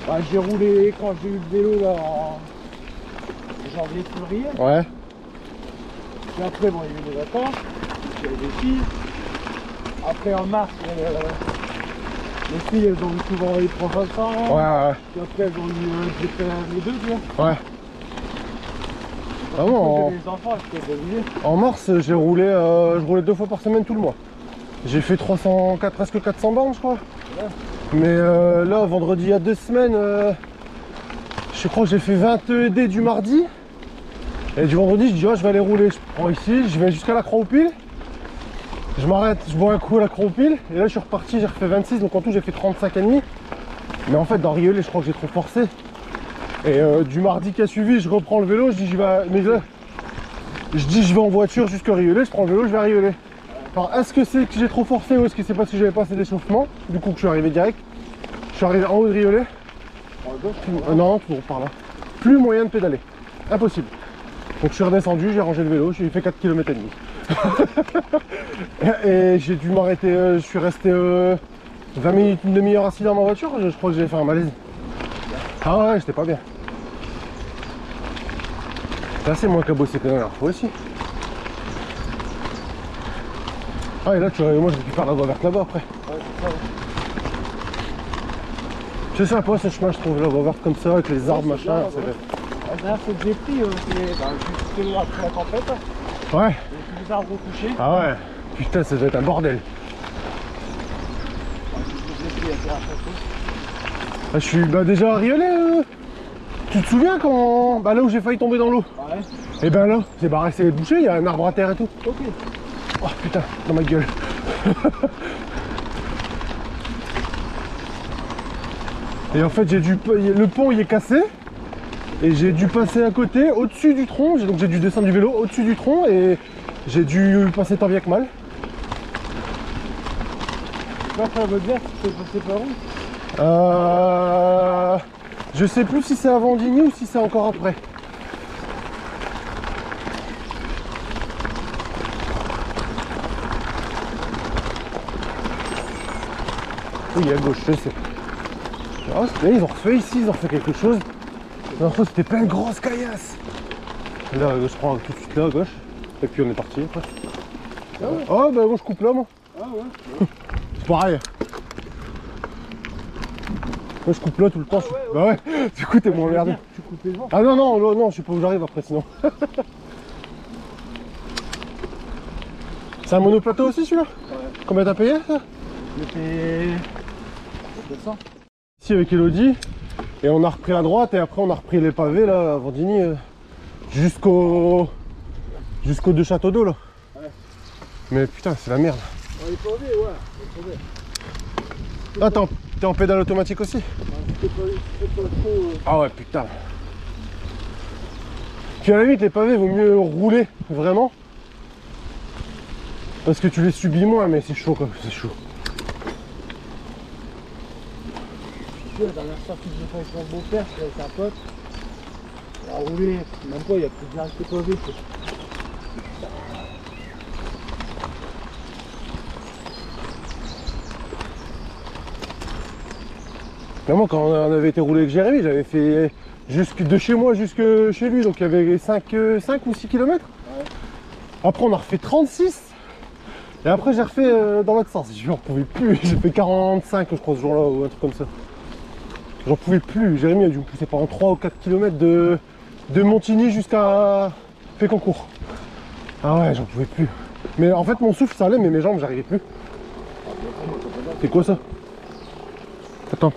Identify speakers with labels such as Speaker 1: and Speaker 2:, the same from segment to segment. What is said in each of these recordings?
Speaker 1: Bah, j'ai roulé quand j'ai eu le vélo là en janvier, février.
Speaker 2: Ouais.
Speaker 1: Puis après, bon, il y a eu des vacances, il y avait des filles. Après en mars, les filles elles ont souvent eu 3500.
Speaker 2: Ouais.
Speaker 1: Puis après elles ont eu les deux, tu vois.
Speaker 2: Ouais. Vraiment,
Speaker 1: Les enfants, elles étaient obligées.
Speaker 2: en mars, j'ai roulé, je roulais 2 fois par semaine tout le mois. J'ai fait 304, presque 400 bornes, je crois.
Speaker 1: Ouais.
Speaker 2: Mais là, vendredi, il y a 2 semaines, je crois que j'ai fait 20 ED du mardi. Et du vendredi, je dis, oh, je vais aller rouler. Je prends ici, je vais jusqu'à la Croix-aux-Piles. Je m'arrête, je bois un coup à la Croix-aux-Piles. Et là, je suis reparti, j'ai refait 26. Donc en tout, j'ai fait 35,5. Mais en fait, dans Rieulé, je crois que j'ai trop forcé. Et du mardi qui a suivi, je reprends le vélo. Je dis, je vais. Mais là, je dis, je vais en voiture jusqu'à Rieulé. Je prends le vélo, je vais à Rieulé. Alors, est-ce que c'est que j'ai trop forcé ou est-ce que c'est parce que j'avais pas assez d'échauffement? Du coup, que je suis arrivé direct. Je suis arrivé en haut de Rieulé. Non, toujours par là. Plus moyen de pédaler. Impossible. Donc je suis redescendu, j'ai rangé le vélo, j'ai fait 4 km et demi. Et j'ai dû m'arrêter, je suis resté 20 minutes, une demi-heure assis dans ma voiture, je crois que j'ai fait un malaise. Ah ouais, j'étais pas bien. Là c'est moins qu'à bosser que la dernière fois aussi. Ah et là tu vois, moi j'ai pu faire la voie verte là-bas après.
Speaker 1: Ouais, c'est ça.
Speaker 2: C'est sympa ce chemin, je trouve, la voie verte comme ça, avec les arbres, machin.
Speaker 1: Bien, ouais. La dernière fois que j'ai pris, c'est juste après la tempête.
Speaker 2: Ouais.
Speaker 1: Et tous les arbres couchés.
Speaker 2: Ah ouais. Putain, ça doit être un bordel. Ah, je suis déjà à Rieulé. Tu te souviens quand. Bah là où j'ai failli tomber dans l'eau.
Speaker 1: Ouais.
Speaker 2: Et ben là, c'est barré, c'est bouché, il y a un arbre à terre et tout.
Speaker 1: Ok.
Speaker 2: Oh putain, dans ma gueule. Et en fait, j'ai dû. Le pont il est cassé. Et j'ai dû passer à côté, au-dessus du tronc. Donc j'ai dû descendre du vélo au-dessus du tronc et j'ai dû passer tant bien que mal.
Speaker 1: Après la voie verte, tu peux passer par où?
Speaker 2: Je sais plus si c'est à Vendigny ou si c'est encore après. Oui, à gauche, je sais. Ah, ils ont refait ici, ils ont refait quelque chose. La dernière fois, c'était plein de grosses caillasses. Là, je prends tout de suite là à gauche. Et puis on est parti après.
Speaker 1: Ah ouais.
Speaker 2: Oh, bah moi je coupe là, moi.
Speaker 1: Ah ouais.
Speaker 2: C'est pareil. Moi je coupe là tout le temps.
Speaker 1: Ouais,
Speaker 2: Bah ouais, du coup t'es moins emmerdé.
Speaker 1: Tu coupes les vents.
Speaker 2: Ah non, non, non, non, je sais pas où j'arrive après sinon. C'est un monoplateau aussi celui-là?
Speaker 1: Ouais.
Speaker 2: Combien t'as payé ça?
Speaker 1: C'était 200.
Speaker 2: Ici avec Elodie. Et on a repris à droite et après on a repris les pavés là à Vendigny jusqu'au 2 châteaux d'eau là.
Speaker 1: Ouais.
Speaker 2: Mais putain c'est la merde.
Speaker 1: Ouais, les pavés, ouais. Les pavés.
Speaker 2: Ah t'es en pédale automatique aussi?
Speaker 1: C'était pas trop.
Speaker 2: Ah ouais putain. Puis à la limite les pavés vaut mieux rouler vraiment. Parce que tu les subis moins mais c'est chaud quoi, c'est chaud.
Speaker 1: La dernière sortie que j'ai fait avec mon beau-père, c'était avec un pote. On a roulé, même pas, il y a plus de direct pavé.
Speaker 2: Moi quand on avait été roulé avec Jérémy, j'avais fait jusque de chez moi jusque chez lui, donc il y avait 5 ou 6 km.
Speaker 1: Ouais.
Speaker 2: Après on a refait 36. Et après j'ai refait dans l'autre sens, je n'en pouvais plus, j'ai fait 45 je crois ce jour-là ou un truc comme ça. J'en pouvais plus, Jérémy a dû me pousser pendant 3 ou 4 km de Montigny jusqu'à Féconcourt. Ah ouais, j'en pouvais plus. Mais en fait mon souffle ça allait mais mes jambes j'arrivais plus. C'est quoi ça? Attends.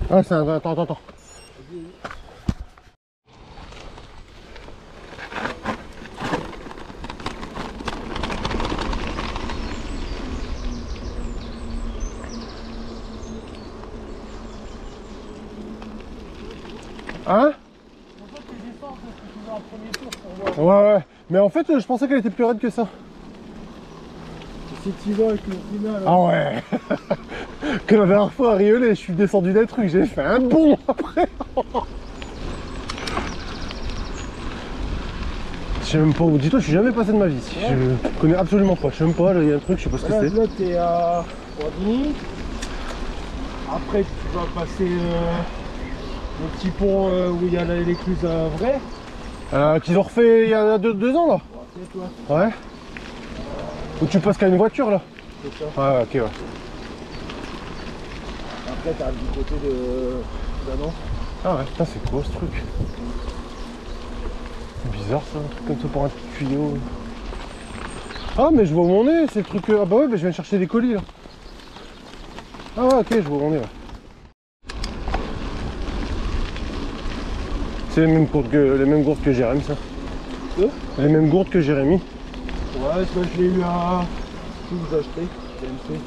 Speaker 2: Ah c'est un... Attends. Hein? Ouais, mais en fait je pensais qu'elle était plus raide que ça.
Speaker 1: Si tu vas avec le final.
Speaker 2: Ah ouais. Que la dernière fois à Rieulé, je suis descendu d'un truc, j'ai fait un bond après. Je sais même pas où. Dis-toi, je suis jamais passé de ma vie ici. Ouais. Je connais absolument pas. Je sais même pas, il y a un truc, je sais pas ce que c'est.
Speaker 1: Là, t'es à Vendigny. Après, tu vas passer Le petit pont où il y a l'écluse vraie.
Speaker 2: Qu'ils ont refait il y a 2 ans là.
Speaker 1: C'est toi.
Speaker 2: Ouais. Où tu passes qu'à une voiture là.
Speaker 1: C'est ça.
Speaker 2: Ouais, ok, ouais.
Speaker 1: Après, t'as du côté de d'Anon.
Speaker 2: Ah ouais, putain, c'est quoi ce truc? C'est bizarre ça, un truc comme ça pour un petit tuyau. Ah, mais je vois où on est, c'est le truc. Ah bah ouais, mais je viens de chercher des colis là. Ah ouais, ok, je vois où on est là. C'est les mêmes gourdes que Jérémy, ça. Les mêmes gourdes que Jérémy.
Speaker 1: Ouais, ça je l'ai eu à... Tout vous achetez, TMC.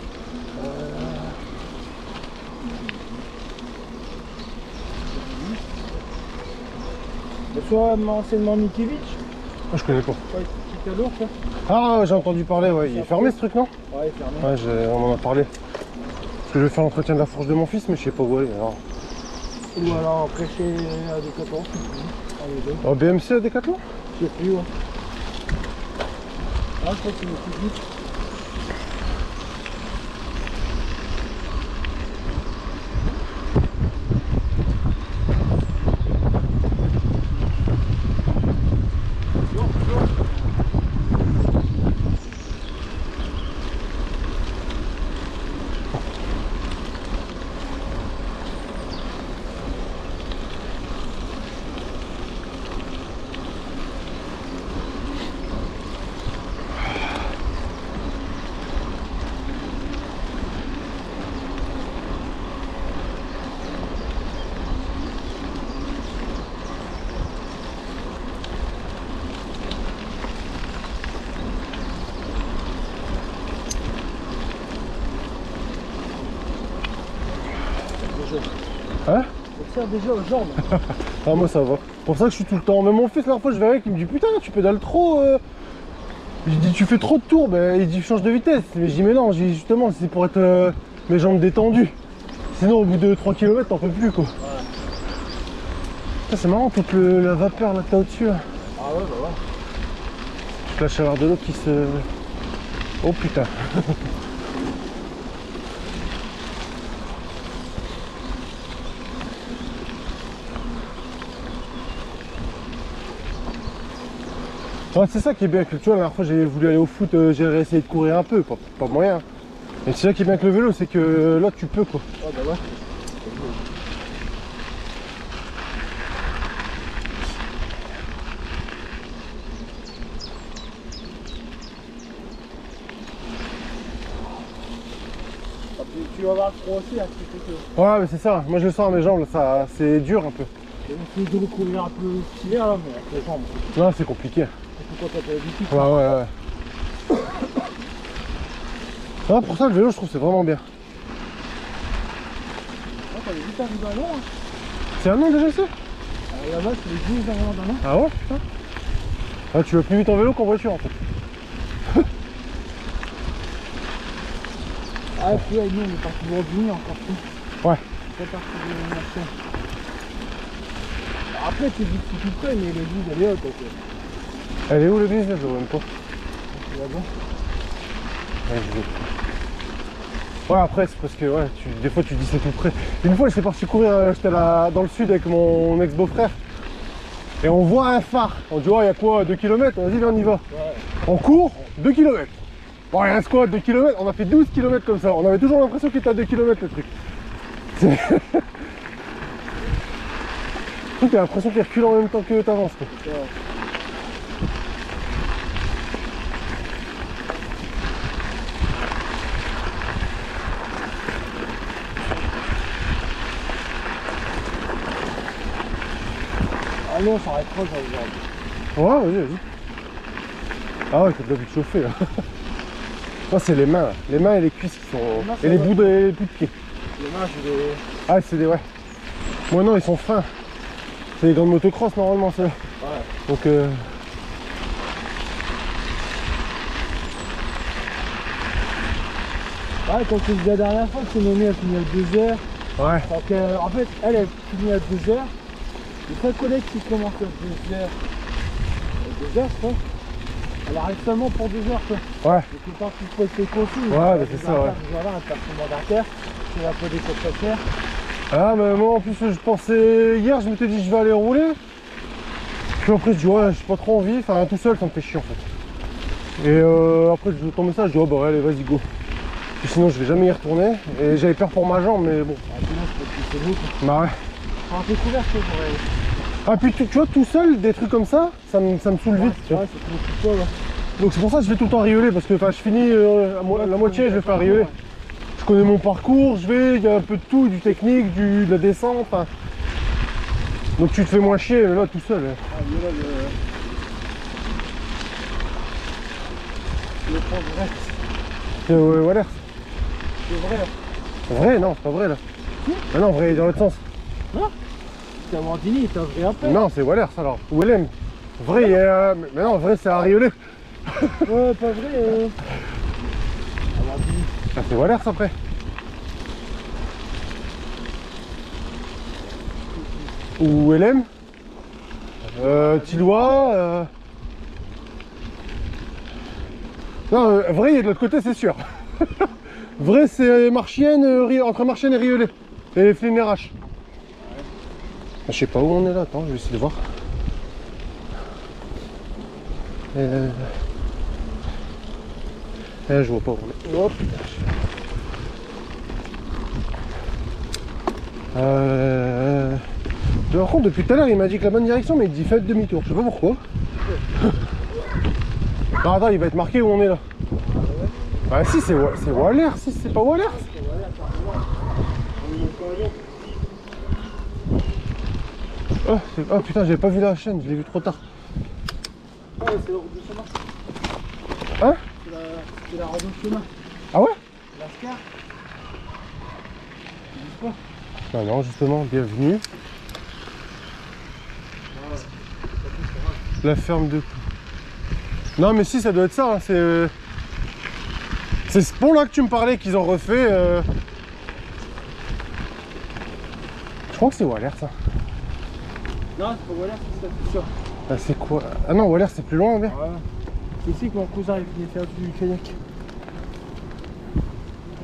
Speaker 1: Soit anciennement Mikiewicz.
Speaker 2: Ah, je connais pas.
Speaker 1: Ouais, petit cadeau, quoi.
Speaker 2: Ah, j'ai entendu parler, ouais. Il est fermé ce truc, non?
Speaker 1: Ouais, fermé.
Speaker 2: Ouais, on en a parlé. Parce que je vais faire l'entretien de la fourche de mon fils, mais je sais pas où aller alors.
Speaker 1: Ou alors prêcher à Decathlon, je sais plus. Les deux.
Speaker 2: Oh, BMC à Decathlon?
Speaker 1: Je sais plus, ouais. Ah, je crois que c'est Mikiewicz.
Speaker 2: Hein?
Speaker 1: Ça tire déjà aux jambes.
Speaker 2: Ah, moi ça va. Pour ça que je suis tout le temps. Même mon fils, la dernière fois, je verrai qu'il me dit putain, tu pédales trop. Je dis tu fais trop de tours. Ben, il dit change de vitesse. Mais je dis mais non, je dis, justement, c'est pour être mes jambes détendues. Sinon, au bout de 3 km, t'en peux plus quoi.
Speaker 1: Ouais.
Speaker 2: C'est marrant, toute la vapeur là que t'as au-dessus. Là.
Speaker 1: Ah ouais, bah ouais.
Speaker 2: Toute la chaleur de l'eau qui se. Oh putain. Ouais, c'est ça qui est bien avec le, tu vois, la dernière fois j'ai voulu aller au foot, j'ai essayé de courir un peu, pas moyen. Et c'est ça qui est bien avec le vélo, c'est que là tu peux quoi.
Speaker 1: Ah bah ouais. Tu vas avoir le froid aussi, hein, que...
Speaker 2: Ouais, mais c'est ça, moi je le sens à mes jambes, là, ça, c'est dur un peu.
Speaker 1: On essaie de recouvrir un peu stylé là, mais avec les jambes.
Speaker 2: Non, c'est compliqué.
Speaker 1: Surtout quand t'as pas l'habitude.
Speaker 2: Ouais. Ah, pour ça, le vélo, je trouve que c'est vraiment bien.
Speaker 1: Ah, t'avais vite arrivé à Lyon, hein.
Speaker 2: C'est un an déjà, ça?
Speaker 1: Là-bas, c'est les 12 avant d'un an.
Speaker 2: Ah ouais, putain. Ah, tu vas plus vite en vélo qu'en voiture en fait.
Speaker 1: Ah, puis là, nous, on est parti de Bourgogne encore plus.
Speaker 2: Ouais.
Speaker 1: On est parti de Marseille. Après, tu dis que c'est tout près, mais l'église, elle est haute. Donc,
Speaker 2: Elle est où l'église là? Je vois même pas.
Speaker 1: c'est là-bas.
Speaker 2: Ouais, je vais. Ouais, après, c'est parce que ouais, des fois tu dis c'est tout près. Une fois, j'étais parti courir, j'étais dans le sud avec mon ex-beau-frère. Et on voit un phare. On dit, oh, il y a quoi, 2 km? Vas-y, viens, on y va.
Speaker 1: Ouais.
Speaker 2: On court, 2 km. Bon, il reste quoi, 2 km? On a fait 12 km comme ça. On avait toujours l'impression qu'il était à 2 km le truc. T'as l'impression qu'il recule en même temps que t'avances.
Speaker 1: Ouais. Ah non, ça arrête proche, ça
Speaker 2: Ouais, vas-y. Ah ouais, t'as de la vue de chauffer là. Non, c'est les mains là. Les mains et les cuisses qui sont. Et les bouts de pied.
Speaker 1: Les mains, j'ai des...
Speaker 2: Ah, c'est des. Ouais. Moi, non, ils sont fins. C'est des grandes motocross normalement, ça.
Speaker 1: Ouais.
Speaker 2: Donc,
Speaker 1: Ouais, comme je te disais la dernière fois, c'est nommé, elle finit à 2 heures.
Speaker 2: ouais.
Speaker 1: Donc, en fait, elle finit à 2 heures. Les seuls collègues qui commencent à 2 heures, je crois, elle arrive seulement pour 2 heures, quoi.
Speaker 2: Ouais.
Speaker 1: Donc, le temps qu'il faut tes consignes.
Speaker 2: Ouais, bah, c'est ça, ouais.
Speaker 1: Voilà, un performant d'artère, c'est un peu des coffres à faire.
Speaker 2: Ah mais moi en plus je pensais hier, je m'étais dit je vais aller rouler. Puis après je dis ouais j'ai pas trop envie, enfin tout seul ça me fait chier en fait. Et après je ton message, je dis oh bah allez vas-y go. Puis sinon je vais jamais y retourner. Et j'avais peur pour ma jambe mais bon.
Speaker 1: Ah, puis là, c'est beau, quoi.
Speaker 2: Bah ouais.
Speaker 1: Enfin, un peu couvert, quoi, pour aller.
Speaker 2: Ah puis tu vois tout seul des trucs comme ça me saoule vite. Tu vois.
Speaker 1: Ouais, c'est trop pour toi, là.
Speaker 2: Donc c'est pour ça que je vais tout le temps rioler parce que je finis la moitié je vais faire rioler. Je connais mon parcours, il y a un peu de tout, du technique, de la descente. Hein. Donc tu te fais moins chier là tout seul.
Speaker 1: Ah, mais là, le progrès.
Speaker 2: C'est Waller.
Speaker 1: C'est vrai, là.
Speaker 2: Vrai non, c'est pas vrai là. Ah non, vrai dans l'autre sens.
Speaker 1: Non. C'était à Mordini, t'as vrai après.
Speaker 2: Non, c'est Waller ça alors. Ou LM. Vrai, mais non, vrai c'est à rioler.
Speaker 1: Ouais, pas vrai. À Mordini.
Speaker 2: Ah, c'est Waller ça après. Ou LM. Tillois. Non, vrai il est de l'autre côté c'est sûr. Vrai c'est Marchienne, entre Marchienne et Riolet. Et Flénérache. Je sais pas où on est là, attends, je vais essayer de voir. Je vois pas où on est. Hop. Par contre, depuis tout à l'heure, il m'a dit que la bonne direction, mais il dit faites demi-tour. Je sais pas pourquoi. Non, attends, il va être marqué où on est là. Bah si, c'est Waller, si c'est pas Waller. Oh putain, j'avais pas vu la chaîne, je l'ai vu trop tard.
Speaker 1: Ah, c'est la route de chemin.
Speaker 2: Hein?
Speaker 1: C'est la route de chemin.
Speaker 2: Ah ouais?
Speaker 1: La Scar. Tu dis quoi?
Speaker 2: Non, justement, bienvenue. La ferme de... Non mais si, ça doit être ça, hein. C'est ce pont là que tu me parlais qu'ils ont refait. Je crois que c'est Waller ça.
Speaker 1: Non, c'est pas Waller, c'est ça, sûr.
Speaker 2: Ah, c'est quoi? Ah non, Waller c'est plus loin, bien.
Speaker 1: Ouais. C'est ici que mon cousin il venait faire du kayak.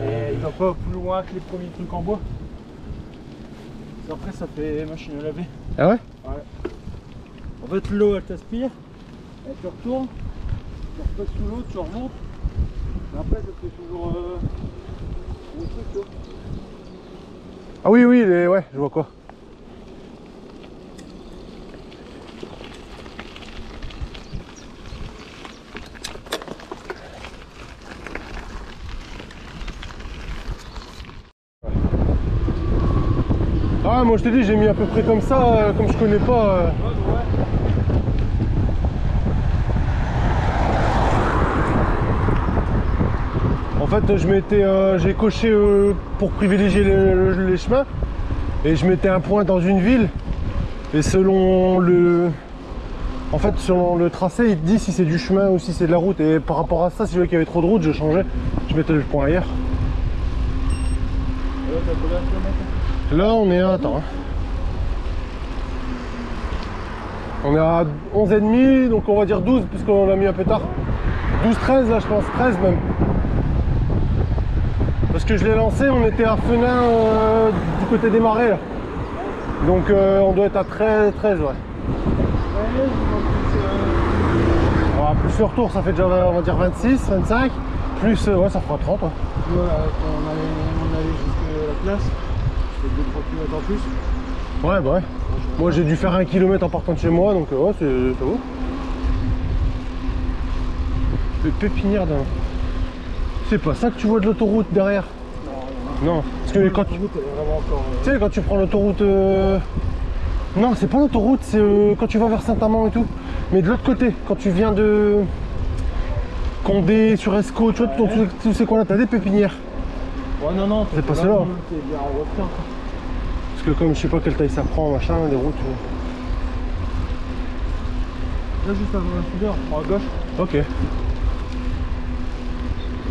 Speaker 1: Et il va pas plus loin que les premiers trucs en bois. Après ça fait machine à laver.
Speaker 2: Ah ouais?
Speaker 1: Ouais. En fait l'eau elle t'aspire, elle te retourne, tu repasses sous l'eau, tu remontes. Et après ça te fait toujours le truc, tu vois.
Speaker 2: Ah oui, oui, ouais, je vois quoi. Ah, moi je t'ai dit, j'ai mis à peu près comme ça, comme je connais pas. En fait, j'ai coché pour privilégier les chemins et je mettais un point dans une ville et selon le tracé, il te dit si c'est du chemin ou si c'est de la route et par rapport à ça, si je voyais qu'il y avait trop de route, je changeais, je mettais le point ailleurs. Là, on est à... Attends. Hein. On est à 11,5, donc on va dire 12 puisqu'on l'a mis un peu tard. 12-13 là, je pense, 13 même. Parce que je l'ai lancé, on était à Fenin du côté des marais là. Donc on doit être à 13, ouais. Alors, plus le retour, ça fait déjà on va dire 26, 25. Plus ouais, ça fera 30. Ouais.
Speaker 1: On allait jusqu'à la place, c'était 2-3 km en plus.
Speaker 2: Ouais, bah ouais. Moi j'ai dû faire 1 km en partant de chez moi, donc ouais, ça vaut. Le pépinière d'un... C'est pas ça que tu vois de l'autoroute derrière? Non, parce que quand tu... Tu sais, quand tu prends l'autoroute... Non, c'est pas l'autoroute, c'est quand tu vas vers Saint-Amand et tout. Mais de l'autre côté, quand tu viens de... Condé, sur Escaut, tu vois, tous ces coins-là, t'as des pépinières.
Speaker 1: Ouais, non,
Speaker 2: c'est pas cela.
Speaker 1: Parce
Speaker 2: que comme je sais pas quelle taille ça prend, machin, des routes...
Speaker 1: Là, juste avant la soudure, prends à gauche.
Speaker 2: Ok.
Speaker 1: Et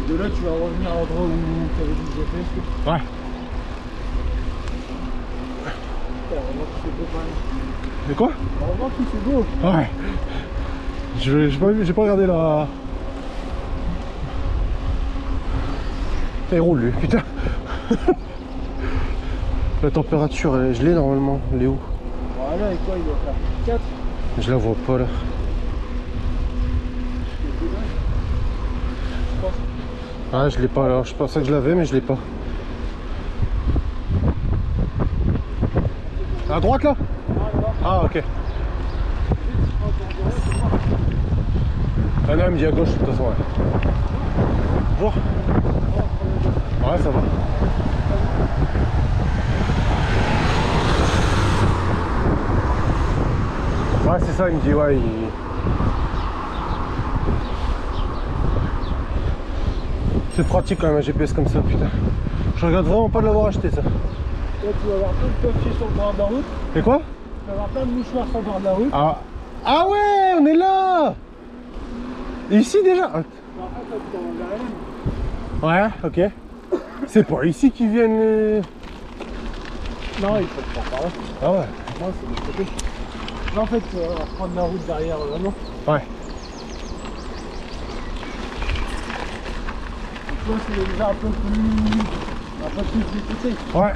Speaker 1: de là, tu vas revenir à l'endroit où tu avais dit que j'ai fait.
Speaker 2: Ouais.
Speaker 1: Heureusement qu'il fait beau quand même.
Speaker 2: Et quoi?
Speaker 1: Heureusement qu'il fait beau.
Speaker 2: Ouais. J'ai pas regardé la... Il roule lui, putain. La température elle est gelée normalement, elle est où?
Speaker 1: Voilà, et quoi, il doit faire 4.
Speaker 2: Je la vois pas là. Ah je l'ai pas là, je pensais que je l'avais mais je l'ai pas. À droite là? Ah ok. Ah non il me dit à gauche de toute façon ouais. Bonjour. Ouais ça va. Ouais c'est ça il me dit ouais C'est pratique quand même un GPS comme ça putain. Je regrette vraiment pas de l'avoir acheté ça.
Speaker 1: Là, tu vas avoir plein de papiers sur le bord de la route.
Speaker 2: Et quoi?
Speaker 1: Tu vas avoir plein de mouchoirs sur le bord de la route.
Speaker 2: Ah, ah ouais on est là. Ici déjà?
Speaker 1: En fait, là, tu t'en vas vers
Speaker 2: Ouais ok. C'est pas ici qu'ils viennent les...
Speaker 1: Non, il faut le faire par là.
Speaker 2: Ah ouais.
Speaker 1: Moi, c'est de l'autre côté. Là, en fait, tu vas prendre la route derrière vraiment.
Speaker 2: Ouais.
Speaker 1: Tu vois, c'est déjà un peu plus difficile.
Speaker 2: Ouais.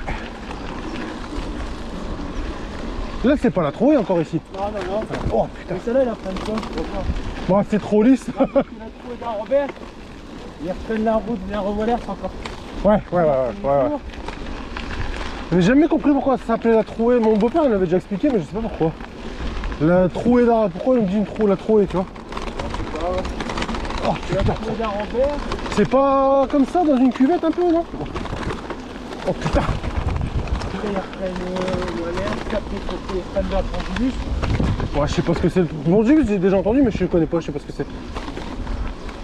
Speaker 2: Là c'est pas la trouée encore ici.
Speaker 1: Non, non, non.
Speaker 2: Oh putain.
Speaker 1: Mais celle-là, il a plein de choses, tu vois pas.
Speaker 2: Bon c'est trop lisse.
Speaker 1: Là, tu l'as trouvé dans Robert. Ils reprennent la route vers Revolère, c'est encore.
Speaker 2: Ouais. J'ai jamais compris pourquoi ça s'appelait la trouée. Mon beau-père il m'avait déjà expliqué mais je sais pas pourquoi. La trouée d'art, pourquoi il me dit une trouée, la trouée tu vois? Oh
Speaker 1: Tu l'as
Speaker 2: putain.
Speaker 1: trouvé dans Robert.
Speaker 2: C'est pas comme ça dans une cuvette un peu non? Oh putain.
Speaker 1: Après, ils reprennent Revolère. Après, ils reprennent vers Pongibus.
Speaker 2: Ouais je sais pas ce que c'est. Bon j'ai déjà entendu mais je connais pas, je sais pas ce que c'est.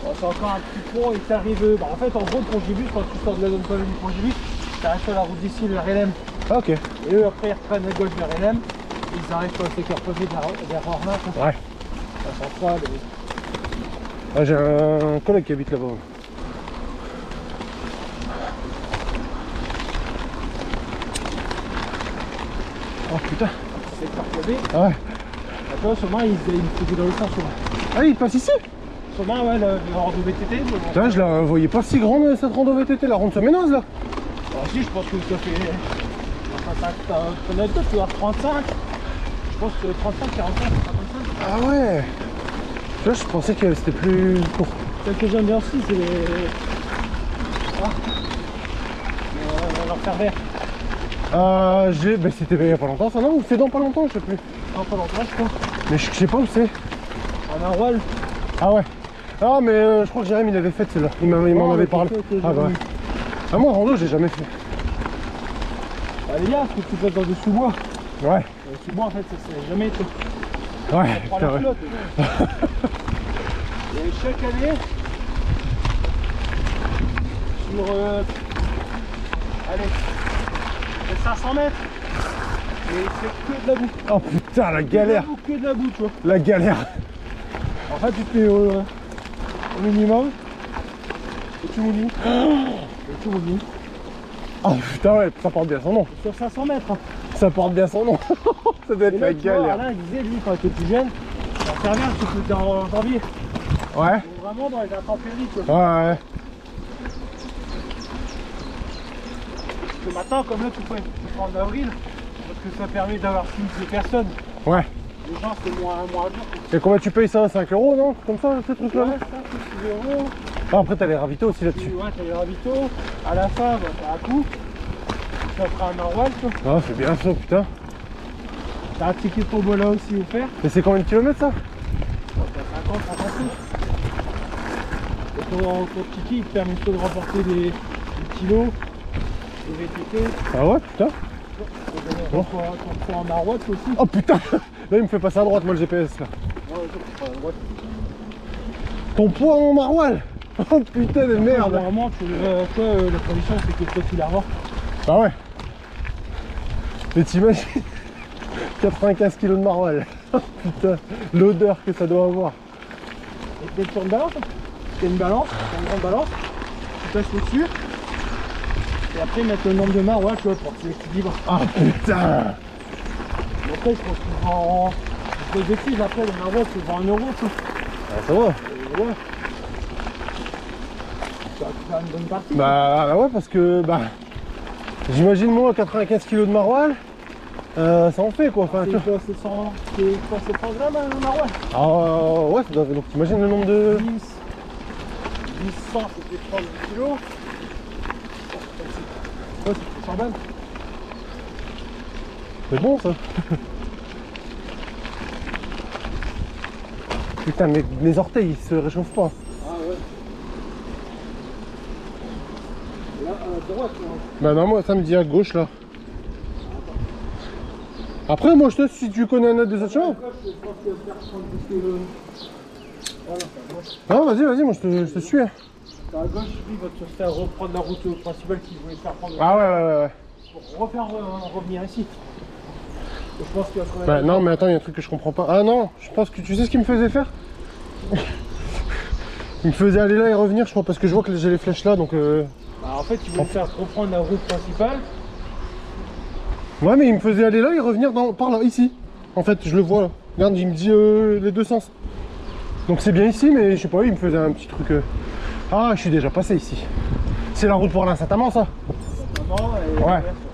Speaker 1: Bon, c'est encore un petit pont et t'arrives. Bah, en fait, en gros, Pongibus, quand tu sors de la zone commune du Pongibus, t'arrives sur la route d'ici vers LM.
Speaker 2: Ah ok.
Speaker 1: Et eux, après, ils reprennent à gauche vers LM. Ils arrivent sur le secteur pavé vers Ornac.
Speaker 2: Ouais.
Speaker 1: La centrale.
Speaker 2: Ah, j'ai un collègue qui habite là-bas. Oh putain.
Speaker 1: Secteur pavé.
Speaker 2: Ah ouais.
Speaker 1: Attends, sûrement, ils faisaient dans le sens.
Speaker 2: Ah il passe ici?
Speaker 1: Sûrement, ouais, le rando VTT. Mais bon.
Speaker 2: Putain je la voyais pas si grande cette rando VTT, la ronde Seménoise là.
Speaker 1: Alors, si, je pense que ça fait. Peut-être tu vas 35. Je pense que 35, 45, 55.
Speaker 2: Ah ouais. Tu vois je pensais que c'était plus court.
Speaker 1: Celle que j'aime bien aussi, c'est les. Ah. L'enfer vert.
Speaker 2: Bah, c'était il y a pas longtemps ça non? Ou c'est dans pas longtemps je sais plus.
Speaker 1: Non, pas longtemps, je crois.
Speaker 2: Mais je sais pas où c'est.
Speaker 1: En Arwal.
Speaker 2: Ah ouais. Ah mais je crois que Jérémy il avait fait celle-là. Il m'en avait parlé. Ah bah ouais. Ah moi rando j'ai jamais fait.
Speaker 1: Ah les gars, ce que tu passes dans des sous-bois.
Speaker 2: Ouais.
Speaker 1: Les sous-bois en fait ça c'est jamais été.
Speaker 2: Ouais.
Speaker 1: On prend
Speaker 2: putain,
Speaker 1: la
Speaker 2: ouais.
Speaker 1: flotte. Et chaque année, sur allez, c'est 500 mètres. Et c'est que de la boue.
Speaker 2: Oh putain la galère.
Speaker 1: Que de la boue, tu vois.
Speaker 2: La galère.
Speaker 1: En fait tu te mets au minimum. Et tu mouilles. Et tu mouilles.
Speaker 2: Oh putain ouais, ça porte bien son nom.
Speaker 1: Sur 500 mètres. Hein.
Speaker 2: Ça porte bien son nom. Ça doit être
Speaker 1: Et là,
Speaker 2: la
Speaker 1: tu vois,
Speaker 2: galère.
Speaker 1: Alain il disait lui quand il était plus jeune, l'infirmière tu peux en janvier.
Speaker 2: Ouais.
Speaker 1: Donc, vraiment dans les intempéries tu vois.
Speaker 2: Ouais.
Speaker 1: Parce que maintenant comme là tu peux en avril, parce que ça permet d'avoir plus de personnes.
Speaker 2: Ouais.
Speaker 1: Les gens c'est moins dur.
Speaker 2: Et combien tu payes ça? 5 € non? Comme ça ce truc là?
Speaker 1: Ouais, 5 ou 6 euros.
Speaker 2: Ah, après t'as les ravitaux aussi là-dessus.
Speaker 1: Ouais, t'as les ravitaux. À la fin, bah, t'as un coup. Ça fera un Norwal, tu vois.
Speaker 2: Ah c'est bien ça putain.
Speaker 1: T'as un ticket pour Bola aussi offert.
Speaker 2: Mais c'est combien de kilomètres ça?
Speaker 1: T'as 50, 56. Et ton ticket, il te permet de remporter des kilos, des VTT.
Speaker 2: Ah ouais putain.
Speaker 1: Ton poids en Norwal aussi.
Speaker 2: Oh putain. Là il me fait passer à droite moi le GPS là.
Speaker 1: Ouais.
Speaker 2: Ton poids en maroilles. Oh putain de merde.
Speaker 1: Normalement, toi, la condition c'est que toi tu la revends.
Speaker 2: Ah ouais. Mais t'imagines 95 kg de maroilles. Oh putain. L'odeur que ça doit avoir.
Speaker 1: Et tu sur une balance. Tu as une balance, une grande balance. Tu passes au-dessus. Et après mettre le nombre de maroilles, tu vois, pour que tu l'équilibres.
Speaker 2: Ah putain.
Speaker 1: Après, je pense qu'il vend. Je te décide après, le maroilles, tu vends 1 euro, tu vois.
Speaker 2: Ah, ça va.
Speaker 1: Et ouais. Tu vas faire une bonne partie.
Speaker 2: Bah ouais parce que bah J'imagine moi 95 kg de maroilles, ça en fait quoi. Enfin,
Speaker 1: C'est quoi, c'est 100 grammes un maroilles?
Speaker 2: Ah ouais, donc t'imagines le nombre de...
Speaker 1: 10, 100, c'était 30 kg. Ouais, c'est 100 grammes.
Speaker 2: C'est bon ça. Putain, mais mes orteils ils se réchauffent pas.
Speaker 1: Ah ouais. Là, à droite, là.
Speaker 2: Bah non, moi ça me dit à gauche là. Après, moi je te si tu connais un autre des autres chemins. Non, vas-y, moi je te suis. Hein.
Speaker 1: À gauche, lui, il va te faire reprendre la route principale qu'il voulait faire prendre.
Speaker 2: Ah ouais.
Speaker 1: Pour refaire revenir ici. Et je pense qu'il va trouver.
Speaker 2: Bah non, mais attends, il y a un truc que je comprends pas. Ah non, je pense que tu sais ce qu'il me faisait faire. Il me faisait aller là et revenir, je crois, parce que je vois que j'ai les flèches là, donc...
Speaker 1: Bah, en fait, il voulait faire reprendre la route principale.
Speaker 2: Ouais, mais il me faisait aller là et revenir par là, ici. En fait, je le vois là. Regarde, il me dit les deux sens. Donc c'est bien ici, mais je sais pas, il me faisait un petit truc... Ah, je suis déjà passé ici. C'est la route pour l'Insaint-Amand, ça?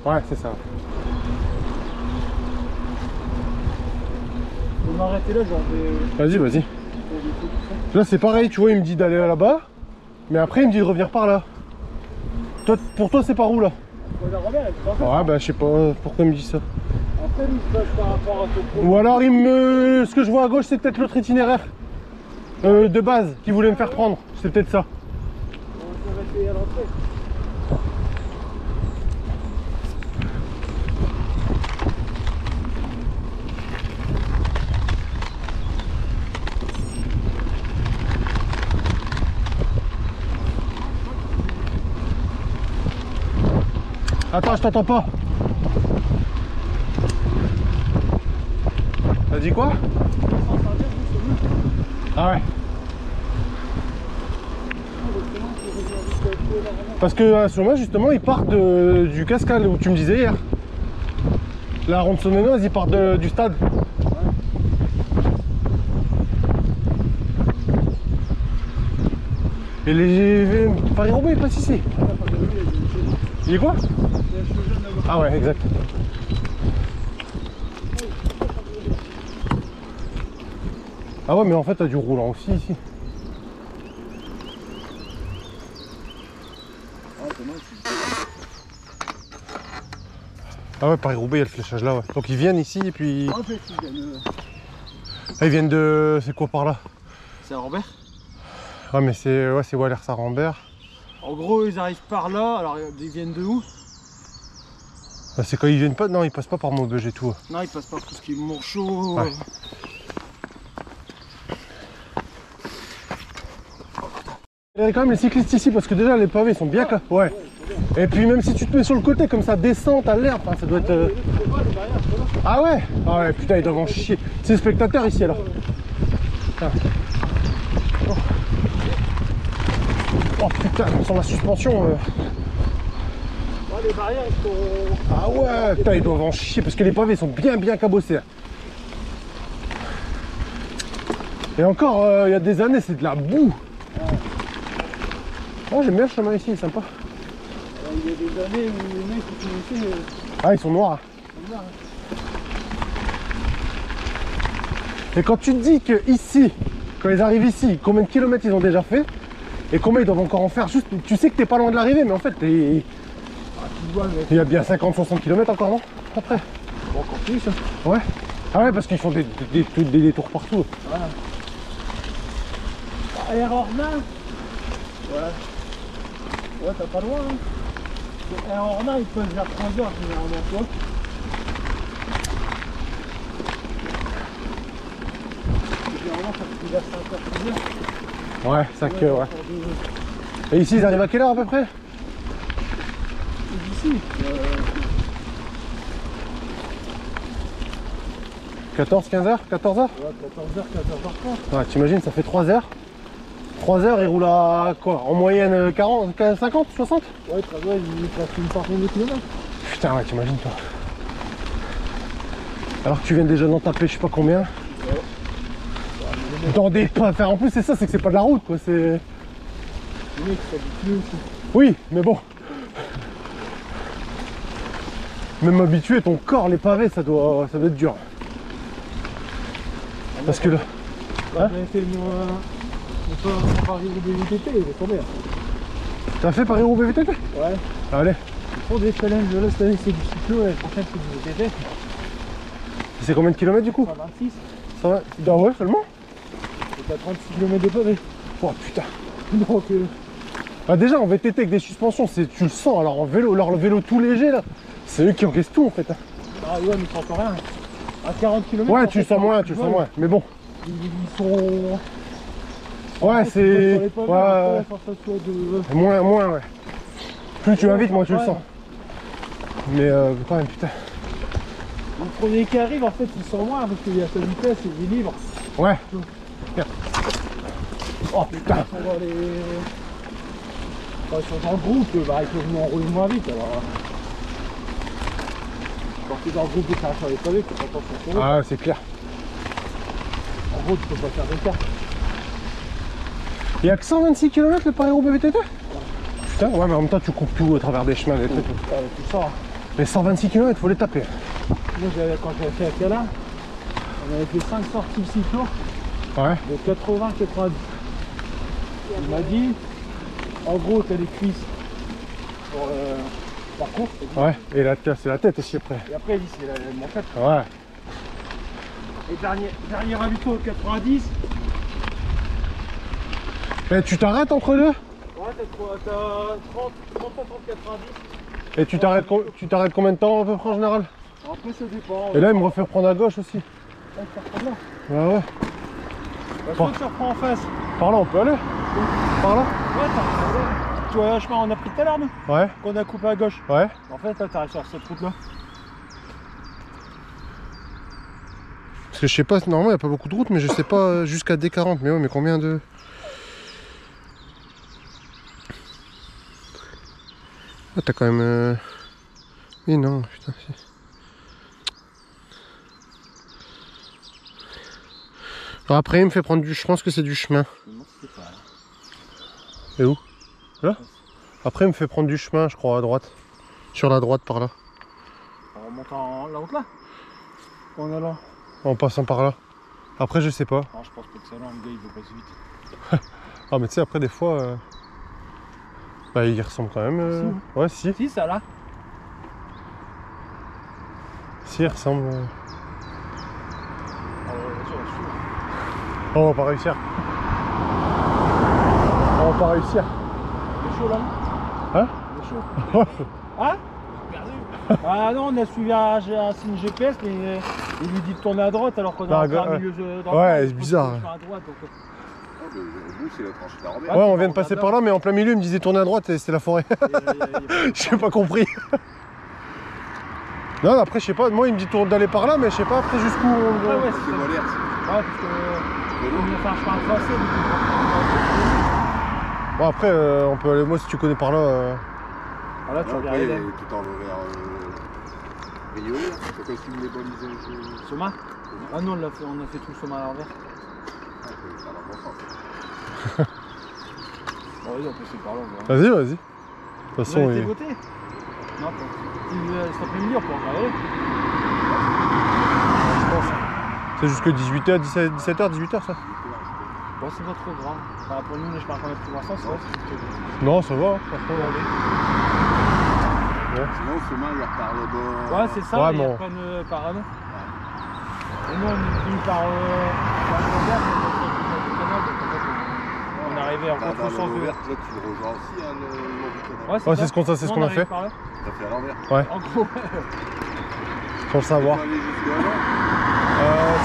Speaker 2: Ouais, c'est ça.
Speaker 1: On va m'arrêter là, genre des...
Speaker 2: Vas-y. Là, c'est pareil, tu vois, il me dit d'aller là-bas. Mais après, il me dit de revenir par là. Pour toi, c'est par où, là? Ouais, bah, je sais pas pourquoi il me dit ça.
Speaker 1: Après, il se passe par rapport à ton pro.
Speaker 2: Ou alors, ce que je vois à gauche, c'est peut-être l'autre itinéraire. De base, qu'il voulait me faire prendre. C'est peut-être ça.
Speaker 1: On va s'arrêter à l'entrée.
Speaker 2: Attends, je t'entends pas. T'as dit quoi? Ah ouais. Parce que sur moi justement ils partent du Cascal où tu me disais hier. La ronde Sonenoise ils partent du stade. Et les Paris-Roubaix ils passent ici. Il est quoi? Ah ouais, exact. Ah ouais, mais en fait t'as du roulant aussi ici. Ah ouais, Paris-Roubaix, il y a le fléchage là, ouais. Donc ils viennent ici et puis...
Speaker 1: En fait,
Speaker 2: ils viennent de... C'est quoi par là?
Speaker 1: c'est à Rambert.
Speaker 2: Ah mais c'est... Ouais, c'est Wallers-à-Rambert.
Speaker 1: En gros, ils arrivent par là. Alors, ils viennent de où?
Speaker 2: Ah, c'est quand ils viennent pas... Non, ils passent pas par Maubeuge et tout.
Speaker 1: Non, ils passent par tout ce qui est Montchaud.
Speaker 2: Ouais. Il y a quand même les cyclistes ici parce que déjà les pavés sont bien... Ouais. Et puis même si tu te mets sur le côté comme ça, descend, t'as l'herbe, hein, ça doit être... Ah ouais? Ah ouais, putain, ils doivent en chier. C'est les spectateurs ici alors. Putain. Oh putain, sans la suspension...
Speaker 1: Les barrières, ils sont...
Speaker 2: Ah ouais, putain, ils doivent en chier parce que les pavés sont bien cabossés. Et encore, il y a des années, c'est de la boue. Oh, j'aime bien le chemin ici, il est sympa.
Speaker 1: Il y a des années où les mecs qui sont ici...
Speaker 2: Ah, ils sont noirs. Et quand tu te dis que ici, quand ils arrivent ici, combien de kilomètres ils ont déjà fait et combien ils doivent encore en faire, juste, tu sais que t'es pas loin de l'arrivée, mais en fait, il y a bien 50-60 km encore, non? Après.
Speaker 1: Bon, encore plus.
Speaker 2: Ouais. Ah ouais, parce qu'ils font des détours partout.
Speaker 1: Voilà. Air Ornain. Ouais. Ouais, t'as pas loin. Hein. Air Ornain, ils peuvent vers 3 heures généralement, toi. Généralement, ça fait vers 5 heures, 6 heures.
Speaker 2: Ouais, 5 heures, ouais. Et ici, ils arrivent à quelle heure à peu près?
Speaker 1: D'ici
Speaker 2: 14, 15 heures? 14 heures?
Speaker 1: ouais, 14h, 14h30.
Speaker 2: Ouais, t'imagines, ça fait 3 heures. 3 heures, ils roulent à quoi? En moyenne 40, 50, 60?
Speaker 1: Ouais, très bien, ils passent une centaine de kilomètres.
Speaker 2: Putain, ouais, t'imagines toi. Alors que tu viens déjà d'en taper je sais pas combien. Dans des pas. Enfin, en plus, c'est ça, c'est que c'est pas de la route quoi. C'est.
Speaker 1: Les mecs s'habituent aussi.
Speaker 2: Oui, mais bon. Même habitué, ton corps, les pavés, ça doit être dur. Parce que là...
Speaker 1: Quand j'avais fait mon Paris-Roubaix VTT, il est tombé.
Speaker 2: T'as fait Paris-Roubaix VTT?
Speaker 1: Ouais.
Speaker 2: Allez.
Speaker 1: Ils font des challenges, là cette année c'est du cyclo, l'année prochaine c'est du VTT.
Speaker 2: C'est combien de kilomètres du coup?
Speaker 1: 126.
Speaker 2: Ça va? Ah ouais, seulement?
Speaker 1: Et t'as 36 km de pavé.
Speaker 2: Oh putain.
Speaker 1: Donc
Speaker 2: Ah, déjà en VTT avec des suspensions, tu le sens. Alors en vélo, le vélo tout léger là, c'est eux qui encaissent tout en fait.
Speaker 1: ah ouais, mais tu sens rien. À 40 km.
Speaker 2: Ouais, tu le sens moins, tu le sens moins. Mais bon.
Speaker 1: Ils sont.
Speaker 2: Ouais, c'est.
Speaker 1: Ouais.
Speaker 2: Ouais. Moins, ouais. Plus tu vas vite, moins tu le sens. Mais quand même, putain.
Speaker 1: Le premier qui arrive, en fait, il sent moins parce qu'il y a sa vitesse et il est libre.
Speaker 2: Ouais. Oh putain.
Speaker 1: Quand ils sont dans le groupe, bah, ils peuvent nous enrouler moins vite. Alors, quand tu es dans le groupe de faire sur les pavés, tu prends pas sur ton.
Speaker 2: Ah, c'est clair.
Speaker 1: En gros, tu peux pas faire d'écart.
Speaker 2: Il y a que 126 km le Paris-Roubaix VTT? Putain, ouais, mais en même temps, tu coupes tout à travers des chemins, des trucs.
Speaker 1: Tout ça.
Speaker 2: Mais 126 km, faut les taper.
Speaker 1: Moi, quand j'avais fait à Cala, on avait fait 5 sorties de cyclo
Speaker 2: Ouais.
Speaker 1: de 80-90. Il m'a dit, en gros, tu as les cuisses pour parcours.
Speaker 2: Ouais, et c'est la tête aussi après.
Speaker 1: Et après, il dit, c'est la manchette.
Speaker 2: Ouais.
Speaker 1: Et dernier ravito 90.
Speaker 2: Et tu t'arrêtes entre deux?
Speaker 1: Ouais, t'as 30 à 90.
Speaker 2: Et tu t'arrêtes combien de temps à peu près en général?
Speaker 1: Après, ça dépend.
Speaker 2: Et là, il me refait reprendre à gauche aussi.
Speaker 1: Là, je te reprends là.
Speaker 2: Ouais, ouais.
Speaker 1: Bah, soit tu reprends en face.
Speaker 2: Par là, on peut aller? Par là?
Speaker 1: Ouais, tu vois le chemin on a pris tout à l'heure, nous?
Speaker 2: Ouais.
Speaker 1: Qu'on a coupé à gauche.
Speaker 2: Ouais.
Speaker 1: En fait, là, t'arrives sur cette route-là.
Speaker 2: Parce que je sais pas, normalement, il n'y a pas beaucoup de routes, mais je sais pas jusqu'à D40. Mais ouais, mais combien de... Ah, t'as quand même... Oui, non, putain, si. Alors après, il me fait prendre du... Je pense que c'est du chemin. Et où? Là? Après, il me fait prendre du chemin, je crois, à droite. Sur la droite, par là.
Speaker 1: On remonte en la route là? En allant?
Speaker 2: En passant par là. Après, je sais pas.
Speaker 1: Non, je pense pas que ça là, le gars il veut passer vite.
Speaker 2: Ah, mais tu sais, après, des fois... Bah, il ressemble quand même...
Speaker 1: Si.
Speaker 2: Ouais, si.
Speaker 1: Si, ça là?
Speaker 2: Si, il ressemble... Oh, on va pas réussir. On va pas réussir.
Speaker 1: Il est chaud là?
Speaker 2: Hein?
Speaker 1: Il est chaud. Hein? Ah non, on a suivi un signe GPS, mais il lui dit de tourner à droite alors qu'on est en plein milieu de droite.
Speaker 2: Ouais, c'est bizarre.
Speaker 1: À droite, donc...
Speaker 3: Nous, c'est la tranchée de la Robert.
Speaker 2: Ouais, on vient de passer par là, mais en plein milieu, il me disait tourner à droite et c'était la forêt. J'ai pas compris. Non, après, je sais pas, moi, il me dit d'aller par là, mais je sais pas après jusqu'où on doit.
Speaker 1: Ouais,
Speaker 3: C'est Molaire.
Speaker 1: Ouais, parce que... On vient faire un chemin tracé,
Speaker 2: Bon, après, on peut aller, moi, si tu connais par là...
Speaker 1: Ah là, tu
Speaker 3: Après,
Speaker 1: regardes
Speaker 3: tout en vers Rio, là. C'est quoi si les balises
Speaker 1: Soma? Ah non, on a fait tout le Soma à l'envers.
Speaker 3: Ah, ça va dans le bon sens.
Speaker 1: Bon, vas-y, on peut essayer par là, on verra.
Speaker 2: Vas-y, vas-y. De toute façon,
Speaker 1: Vous avez été voté? Non, pas. Cet après-midi, on peut en parler.
Speaker 2: je pense. C'est jusque 18h, 17h, 18h, ça?
Speaker 1: Bon, c'est pas trop grand. Enfin, pour nous, les chemins qu'on a pris pour l'instant, c'est vrai, c'est plutôt...
Speaker 2: Non, ça va, franchement.
Speaker 3: Sinon, ce main, il repart le bord.
Speaker 1: Ouais, c'est ça,
Speaker 2: Ouais,
Speaker 1: ils
Speaker 2: bon.
Speaker 1: reprennent par Anne. Et nous, on est venu par l'Anvers, on est arrivé en contre-sens de...
Speaker 3: Là, tu le rejoins aussi, hein, le long du canal.
Speaker 1: Ouais,
Speaker 2: Ouais, c'est ce qu'on a fait.
Speaker 3: T'as fait à l'envers.
Speaker 2: Ouais,
Speaker 1: En gros,
Speaker 2: sans le savoir.
Speaker 3: Tu peux aller jusqu'à là.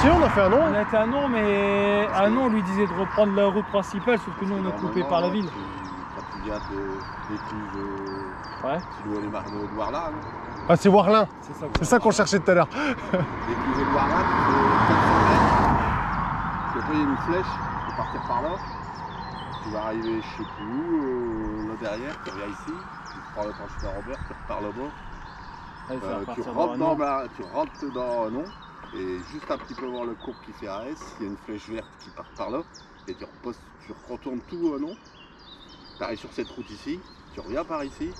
Speaker 2: Si, on a fait un
Speaker 1: on
Speaker 2: nom.
Speaker 1: a été à Nant, mais à Nant, on lui disait de reprendre la route principale, sauf que nous, on a coupé par la ville.
Speaker 3: Quand tu viens d'écluses,
Speaker 1: Ouais,
Speaker 3: tu dois aller mariner de Warla, non?
Speaker 2: Ah, c'est Warlin.
Speaker 1: c'est ça.
Speaker 2: C'est ça qu'on cherchait tout à l'heure.
Speaker 3: D'écluses de Warla, tu fais 400 mètres. Puis après, il y a une flèche, tu peux partir par là. Tu vas arriver, je sais plus où, là derrière, tu reviens ici, tu prends le tranchée de Robert, tu repars là-bas. Tu rentres dans non, et juste un petit peu voir le cours qui fait AS, il y a une flèche verte qui part par là, et tu retournes tout non. Tu arrives sur cette route ici, tu reviens par ici,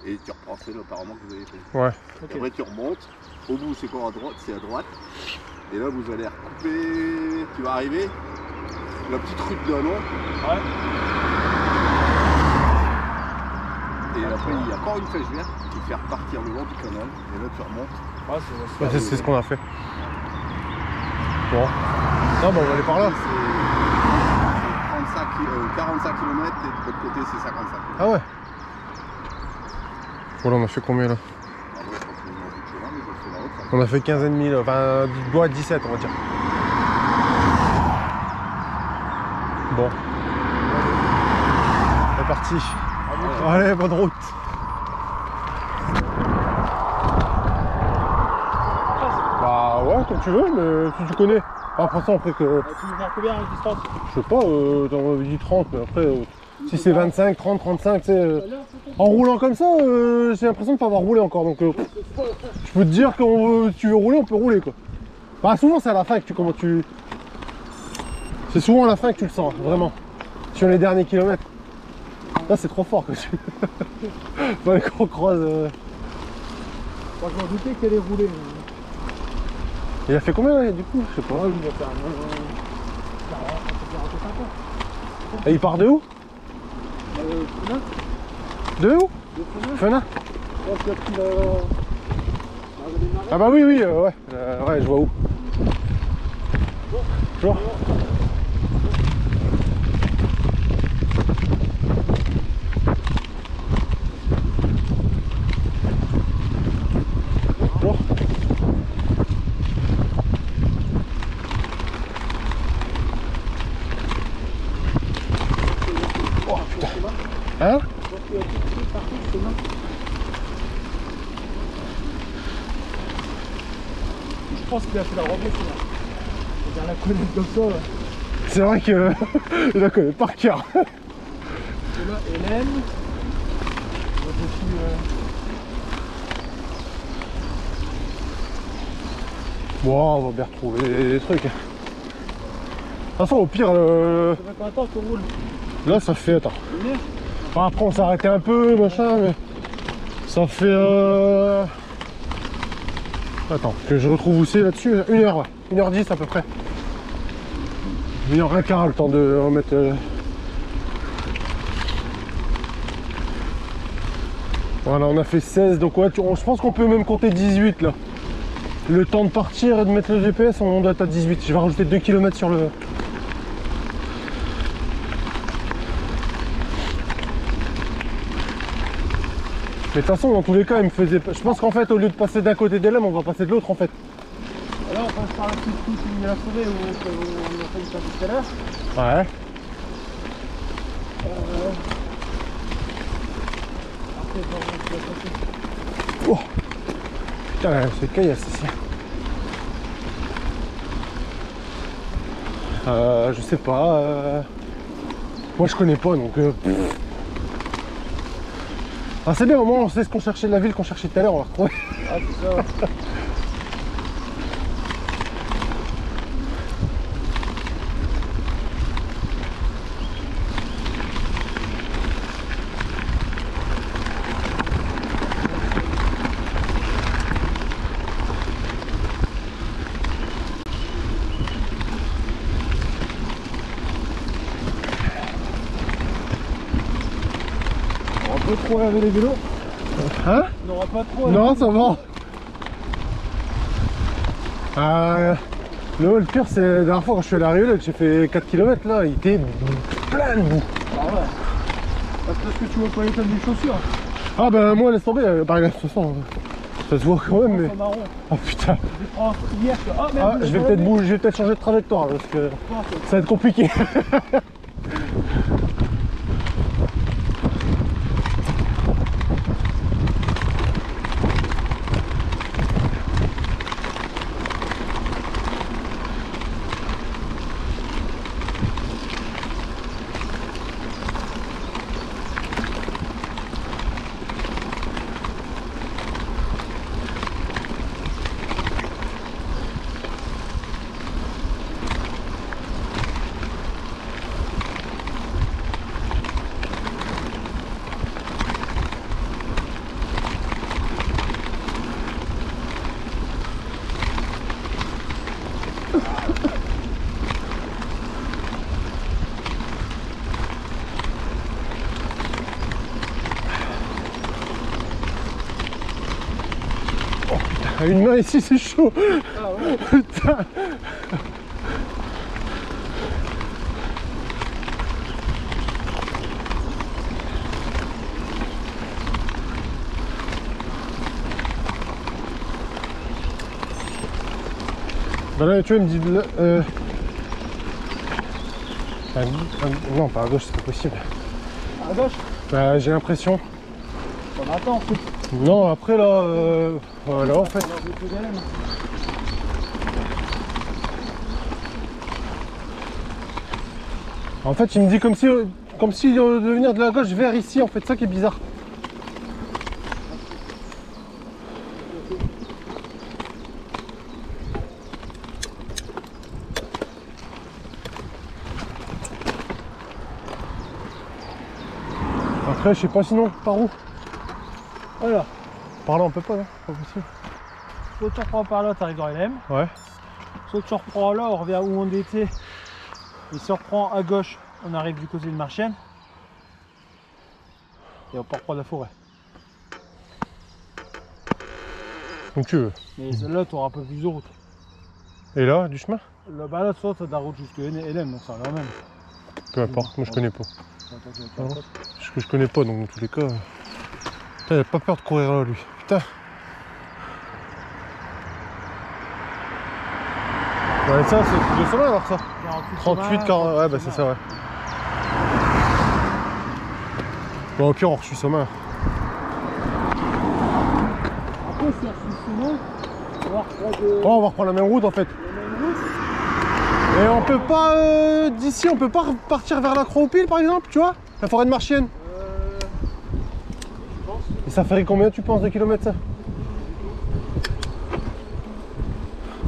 Speaker 3: et tu reprends celle apparemment que vous avez fait.
Speaker 2: Ouais.
Speaker 1: Ok.
Speaker 3: Et après tu remontes, au bout c'est quoi à droite, c'est à droite. Et là vous allez recouper, tu vas arriver, la petite route de long.
Speaker 1: Ouais.
Speaker 3: Et après il y a encore une flèche verte qui fait repartir le long du canal. Et là tu remontes.
Speaker 1: Ouais,
Speaker 2: Bah, c'est ce qu'on a fait. Bon. Non, bah on va aller par là.
Speaker 3: C'est 45 km et de l'autre côté c'est 55 km.
Speaker 2: Ah ouais. Voilà, on a fait combien là?
Speaker 3: Ah ouais, je pense qu'on a un bout de chemin, mais ça fait la route.
Speaker 2: On a fait 15 et demi, là. Enfin, 17 on va dire. Bon. C'est parti. Allez, bonne route. Bah ouais, comme tu veux, mais si tu connais. Après ça, après que.
Speaker 1: Tu veux faire combien en distance?
Speaker 2: Je sais pas, t'en avais dit 30, mais après, si c'est 25, 30, 35, tu sais. En roulant comme ça, j'ai l'impression de pas avoir roulé encore. Donc, je peux te dire que tu veux rouler, on peut rouler quoi. Bah, souvent, c'est à la fin que tu. C'est souvent à la fin que tu le sens, vraiment. Sur les derniers kilomètres. Là, c'est trop fort quand tu. Fallait qu'on croise.
Speaker 1: Moi, je m'en doutais qu'elle allait rouler.
Speaker 2: Il a fait combien là, du coup? Je sais pas.
Speaker 1: Ouais, il va faire 40,
Speaker 2: Et il part de où? De où? Fenin? Ah bah oui, oui, ouais. Ouais, je vois où. Bonjour. Bonjour. Oh putain. Hein?
Speaker 1: Je pense qu'il a fait la remontée là. On va la connaître comme ça. Là.
Speaker 2: C'est vrai que il la connaît par cœur.
Speaker 1: Et là, Hélène. On va dessus,
Speaker 2: Bon, on va bien retrouver les trucs. De toute façon, au pire,
Speaker 1: Ça fait combien de temps qu'on roule?
Speaker 2: là ça fait. Attends.
Speaker 1: Une heure?
Speaker 2: Enfin, après, on s'est arrêté un peu, machin, mais ça fait. Attends, que je retrouve où c'est là-dessus. 1h, ouais. 1h10 à peu près. 1h15 le temps de remettre. Voilà, on a fait 16, donc ouais, je pense qu'on peut même compter 18 là. Le temps de partir et de mettre le GPS, on doit être à 18. Je vais rajouter 2 km sur le. Mais de toute façon, dans tous les cas, il me faisait. Je pense qu'en fait, au lieu de passer d'un côté d'Elem, on va passer de l'autre en fait.
Speaker 1: Là, on passe par la petite touche où il y a la forêt où on a fait une tout à l'heure.
Speaker 2: Ouais.
Speaker 1: Après, on va passer.
Speaker 2: Oh. Putain, c'est caillasse ici. Je sais pas. Moi, je connais pas donc. Ah, c'est bien, au moins on sait ce qu'on cherchait de la ville qu'on cherchait tout à l'heure, on va retrouver.
Speaker 1: Ah, c'est ça. Ouais. On va pas trop laver les vélos.
Speaker 2: Hein?
Speaker 1: On n'aura pas trop.
Speaker 2: Non, ça va. Le pire, c'est la dernière fois quand je suis allé à Rieulec, j'ai fait 4 km là, il était plein de boue.
Speaker 1: Ah ouais. Parce que tu vois pas l'état des chaussures.
Speaker 2: Ah bah moi laisse tomber, par exemple, de toute façon, ça se voit quand même, mais.
Speaker 1: C'est marron.
Speaker 2: Oh putain.
Speaker 1: Je les prends hier. Ah,
Speaker 2: Ah,
Speaker 1: merde,
Speaker 2: je vais peut-être bouger, je vais peut-être changer de trajectoire là, parce que ça va être compliqué. Oh, putain, une main ici, c'est chaud.
Speaker 1: Ah ouais.
Speaker 2: Putain. Bah là, tu vois, il me dit... non, pas à gauche, c'est pas possible.
Speaker 1: À gauche.
Speaker 2: Bah, j'ai l'impression.
Speaker 1: On attend en fait.
Speaker 2: Non, après là, voilà en fait.
Speaker 1: Alors, je vais te galer, moi.
Speaker 2: En fait, il me dit comme si de venir de la gauche vers ici, en fait, ça qui est bizarre. Après, je sais pas sinon, par où?
Speaker 1: Voilà.
Speaker 2: Par là, on peut pas, non? Pas possible.
Speaker 1: Soit tu reprends par là, tu arrives dans LM.
Speaker 2: Ouais.
Speaker 1: Soit tu reprends là, on revient où on était. Et si on reprend à gauche, on arrive du côté de Marchienne. Et on peut reprendre la forêt.
Speaker 2: Donc tu veux.
Speaker 1: Mais là, tu auras un peu plus de route.
Speaker 2: Et là, du chemin?
Speaker 1: Là, bah là, soit tu as de la route jusqu'à LM, donc ça revient même.
Speaker 2: Peu importe, moi je connais pas.
Speaker 1: Attends, tu vas
Speaker 2: Ah
Speaker 1: te
Speaker 2: bon.
Speaker 1: faire
Speaker 2: Je connais pas, donc dans tous les cas. Putain, il a pas peur de courir là, lui. Putain. Ouais, ça, c'est de sommet alors ça. 38, 40, ouais, bah c'est ça, ouais. Bon, au pire, on reçut sommet.
Speaker 1: Après, si on suit sinon, on va reprendre
Speaker 2: Oh, on va reprendre la même route en fait.
Speaker 1: la même route.
Speaker 2: Et on peut pas, d'ici, on peut pas repartir vers la Croix-aux-Piles par exemple, tu vois? La forêt de Marchienne.
Speaker 1: Je pense.
Speaker 2: Et ça ferait combien, tu penses, de kilomètres ça?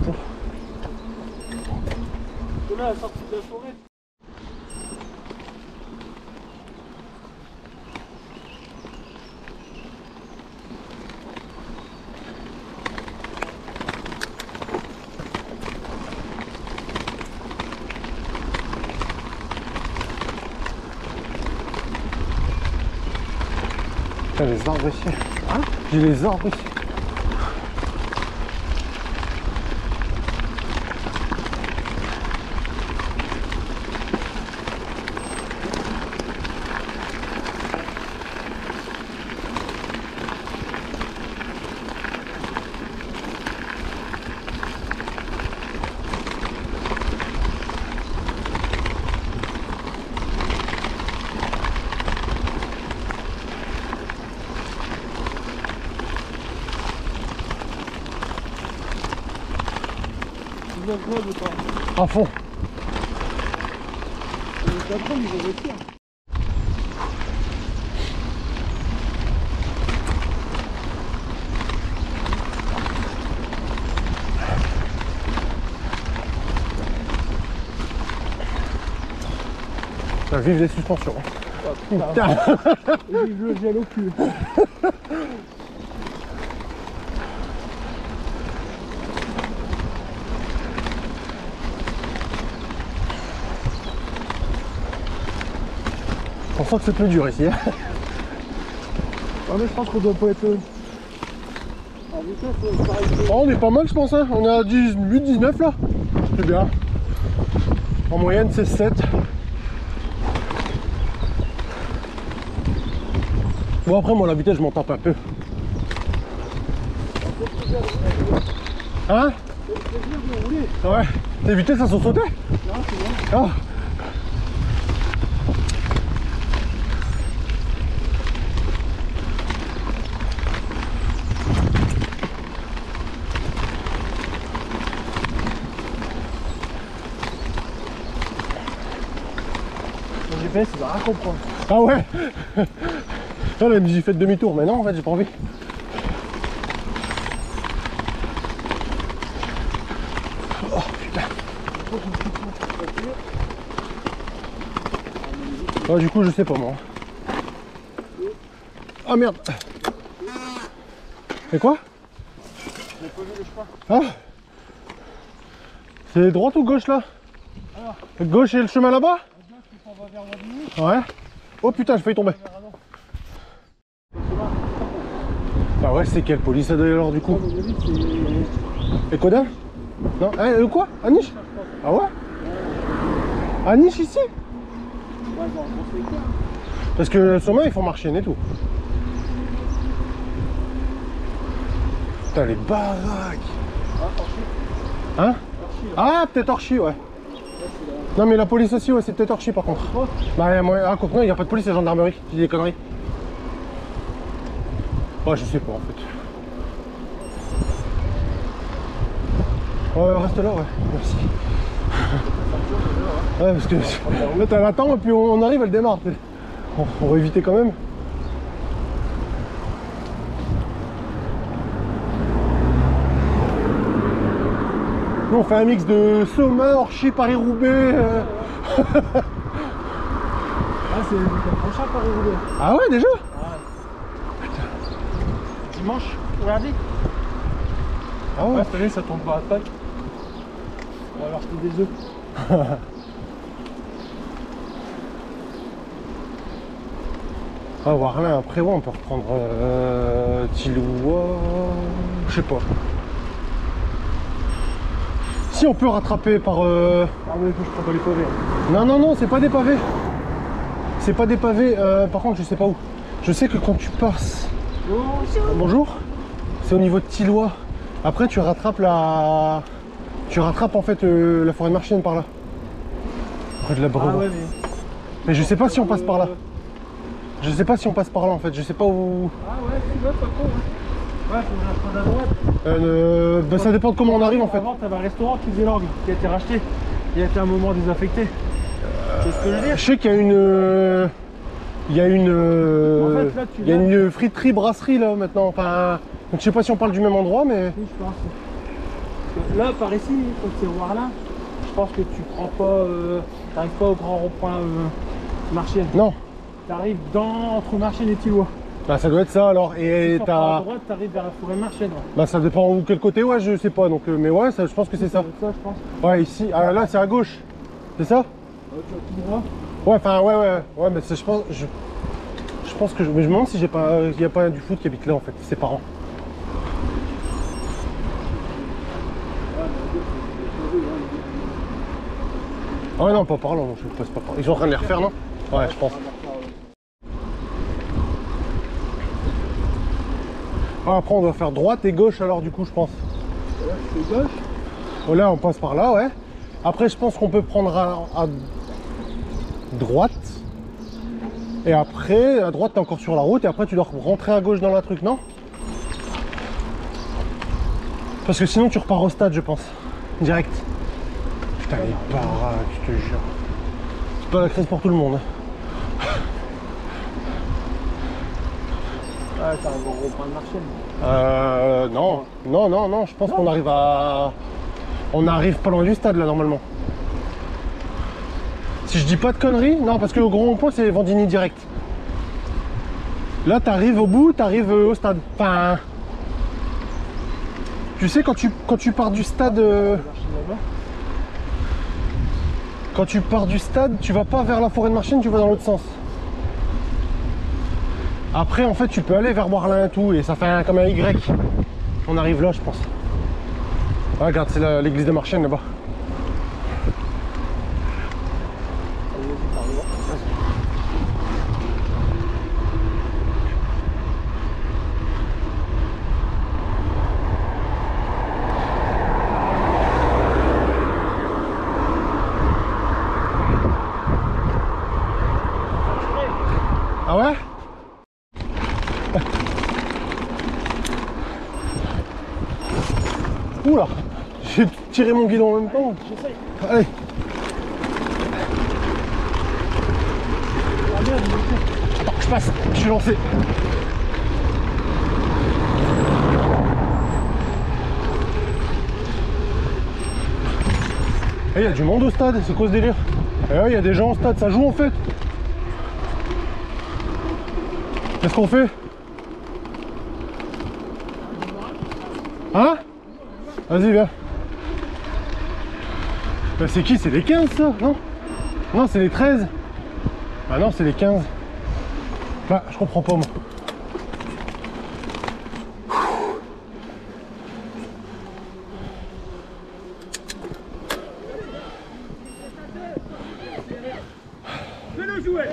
Speaker 1: Parce que là, à la sortie de la forêt.
Speaker 2: Putain, les arbres ici.
Speaker 1: Hein?
Speaker 2: J'ai les arbres ici.
Speaker 1: Ils ont quoi de temps?
Speaker 2: À fond.
Speaker 1: Les patrons, ils vont réussir.
Speaker 2: Ça vive les suspensions.
Speaker 1: Oh, putain. Et vive le gel au cul.
Speaker 2: On sent que c'est plus dur ici. Hein.
Speaker 1: Ouais, mais je pense qu'on doit pas être. En vitesse, pareil.
Speaker 2: Oh, on est pas mal, je pense. Hein. On est à 18, 19 là. C'est bien. En moyenne, c'est 7. Bon, après, moi, la vitesse, je m'en tape un peu. Hein?
Speaker 1: C'est le plaisir de rouler.
Speaker 2: Ouais. Tes vitesses, elles sont sautées?
Speaker 1: Non, c'est bon.
Speaker 2: Ah.
Speaker 1: Le GPS, il va rien comprendre.
Speaker 2: Ah ouais. Là, elle me dit faites demi-tour, mais non, en fait, j'ai pas envie. Oh putain. Ah, du coup, je sais pas moi. Ah merde. Et quoi?
Speaker 1: J'ai pas vu le chemin.
Speaker 2: Ah. C'est droite ou gauche là?
Speaker 1: Alors.
Speaker 2: Gauche et le chemin là-bas?
Speaker 1: À gauche, tu t'en vas vers Vandigny.
Speaker 2: Ouais. Oh putain, j'ai failli tomber. Ah ouais, c'est quelle police ça doit y alors du coup? Et Coda? Non, quoi? À Niche? Ah ouais? À Niche ici?
Speaker 1: Ouais, bon, c'est quoi?
Speaker 2: Parce que sûrement ils font marcher et tout. Putain, les baraques.
Speaker 1: Ah, Orchy.
Speaker 2: Hein?
Speaker 1: Orchy, là.
Speaker 2: Ah, peut-être Orchy, ouais.
Speaker 1: Là, c'est là.
Speaker 2: Non, mais la police aussi, ouais, c'est peut-être Orchy par contre.
Speaker 1: Oh.
Speaker 2: Bah, moi, à Coquenay, il n'y a pas de police, c'est gendarmerie. Tu dis des conneries. Ouais, je sais pas en fait. Ouais, reste là, ouais. Merci. Ouais, parce que là, t'as l'attends et puis on arrive, elle démarre. On va éviter quand même. Nous, on fait un mix de Sommin, Orchy, Paris-Roubaix.
Speaker 1: Ah, c'est le prochain Paris-Roubaix.
Speaker 2: Ah ouais, déjà?
Speaker 1: Ouais. Dimanche, regardez.
Speaker 2: Ah ouais.
Speaker 1: Ouais, cette année, ça tombe pas à Pâques. On va leur acheter des œufs.
Speaker 2: Ah, Warlin, après, ouais, on peut reprendre Tilloua. Je sais pas. Si on peut rattraper par.
Speaker 1: Ah oui, je prends pas les pavés.
Speaker 2: Non, non, non, c'est pas des pavés. C'est pas des pavés. Par contre, je sais pas où. Je sais que quand tu passes. Bonjour. C'est au niveau de Tilloua. Après, tu rattrapes la. Tu rattrapes en fait la forêt marchienne par là. Près de la Bretagne.
Speaker 1: Ah ouais,
Speaker 2: Mais je sais pas si on passe par là. Je sais pas si on passe par là en fait. Je sais pas où.
Speaker 1: Ah ouais, c'est pas con. Ouais, faut que je prenne à droite.
Speaker 2: Bah, ça dépend de comment on arrive en fait.
Speaker 1: Avant, t'avais un restaurant qui faisait l'orgue, qui a été racheté. Il a été un moment désaffecté. C'est ce que je veux dire.
Speaker 2: Je sais qu'il y a une. Il y a une.
Speaker 1: En fait, là, tu
Speaker 2: il y a
Speaker 1: l'as.
Speaker 2: une friterie brasserie là maintenant. Enfin. Donc je sais pas si on parle du même endroit mais.
Speaker 1: Oui, je pense. Parce que là, par ici, quand c'est Warlin, je pense que tu prends pas. T'arrives pas au grand rond-point Marchienne.
Speaker 2: Non.
Speaker 1: T'arrives entre Marchienne et Tillois.
Speaker 2: Bah ça doit être ça alors. Et
Speaker 1: Si tu prends à droite, t'arrives vers la forêt Marchienne. Ouais.
Speaker 2: Bah ça dépend où quel côté, ouais, je sais pas. Donc, mais ouais, ça, je pense que c'est ça.
Speaker 1: Ça, je pense.
Speaker 2: Ouais, ici. Ah là, c'est à gauche. C'est ça?
Speaker 1: Tu vas tout droit.
Speaker 2: Ouais, enfin, ouais, mais je pense. Je pense que. Mais je me demande si j'ai pas. Il y a pas du foot qui habite là en fait, ses parents. Ah ouais, non, pas par là, non, je passe pas par là. Ils sont en train de les refaire, non? Ouais, je pense. Ah, après, on doit faire droite et gauche alors, du coup, je pense.
Speaker 1: Là, c'est gauche.
Speaker 2: Oh, là, on passe par là, ouais. Après, je pense qu'on peut prendre à droite. Et après, à droite, t'es encore sur la route. Et après, tu dois rentrer à gauche dans la truc, non? Parce que sinon, tu repars au stade, je pense. Direct. Putain, les baraques, je te jure. C'est pas la crise pour tout le monde.
Speaker 1: Ouais, t'arrives au rond-point de Marchienne.
Speaker 2: Non, je pense qu'on arrive à... On arrive pas loin du stade, là, normalement. Si je dis pas de conneries, non, parce que au grand rond-point, c'est Vandigny direct. Là, t'arrives au bout, t'arrives au stade. Enfin... Tu sais, quand tu pars du stade... Quand tu pars du stade, tu vas pas vers la forêt de Marchienne, tu vas dans l'autre sens. Après, en fait, tu peux aller vers Warlin et tout, et ça fait comme un Y. On arrive là, je pense. Ah, regarde, c'est l'église de Marchienne là-bas. Ah ouais? Oula, j'ai tiré mon guidon en même temps.
Speaker 1: J'essaye.
Speaker 2: Allez.
Speaker 1: Ah merde,
Speaker 2: Attends, je passe, je suis lancé. Eh, il y a du monde au stade, c'est quoi ce délire? Eh ouais, il y a des gens au stade, ça joue en fait. Qu'est-ce qu'on fait? Hein? Vas-y, viens. Bah, c'est qui? C'est les 15 ça? Non? Non, c'est les 13. Ah non, c'est les 15. Bah, je comprends pas moi.
Speaker 1: Fais-le jouer.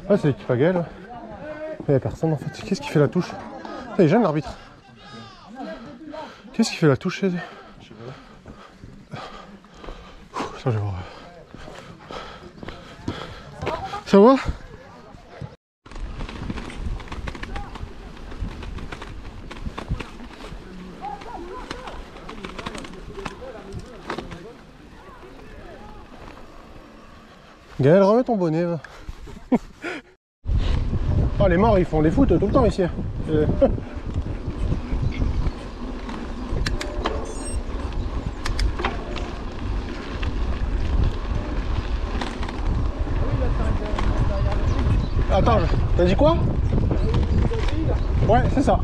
Speaker 2: Ah, c'est l'équipe à Gaël. Il n'y a personne en fait. Qu'est-ce qui fait la touche? Il est jeune l'arbitre. Qu'est-ce qui fait la touche chez eux? Je sais pas. Attends, je vais voir. Ça va? Gaël, remets ton bonnet. Va. Oh, les morts, ils font des foot tout le temps ici. Attends, t'as dit quoi? Ouais, c'est ça.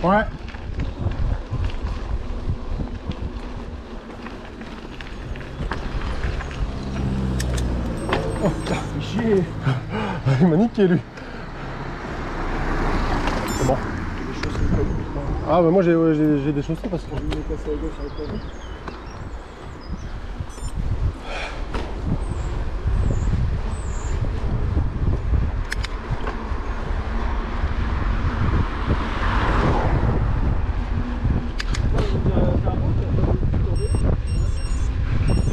Speaker 2: Ouais. Oh putain, chier. Il m'a niqué lui. C'est bon. Ah bah moi j'ai des chaussons parce que je me cassé la gauche avec la vie.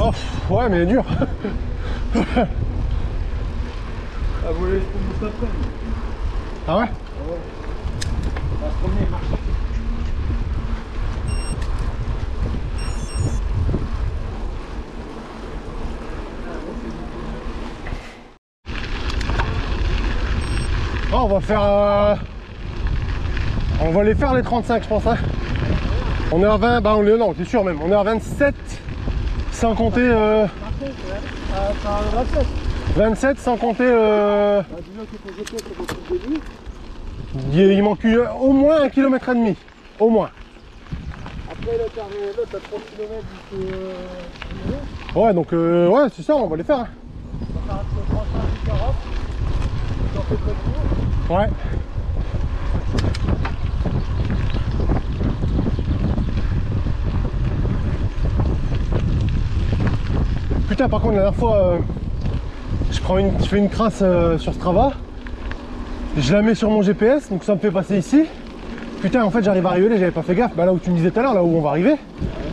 Speaker 2: Oh ouais mais il est dur.
Speaker 1: Ah vous voulez se après?
Speaker 2: Ah ouais?
Speaker 1: On va se promener, marcher.
Speaker 2: Oh, on va faire on va les faire les 35 je pense hein. On est à 20, bah on est, non t'es sûr même, on est à 27 sans compter 27 sans compter il manque au moins 1,5 km. Au moins.
Speaker 1: Après là t'as 3 km jusqu'au...
Speaker 2: Ouais donc ouais c'est ça, on va les faire hein.
Speaker 1: On va faire un 35 et 40. On fait pas de tour.
Speaker 2: Ouais. Putain par contre la dernière fois je fais une trace sur Strava, je la mets sur mon GPS donc ça me fait passer ici. Putain en fait j'arrive à arriver, j'avais pas fait gaffe, bah là où tu me disais tout à l'heure, là où on va arriver,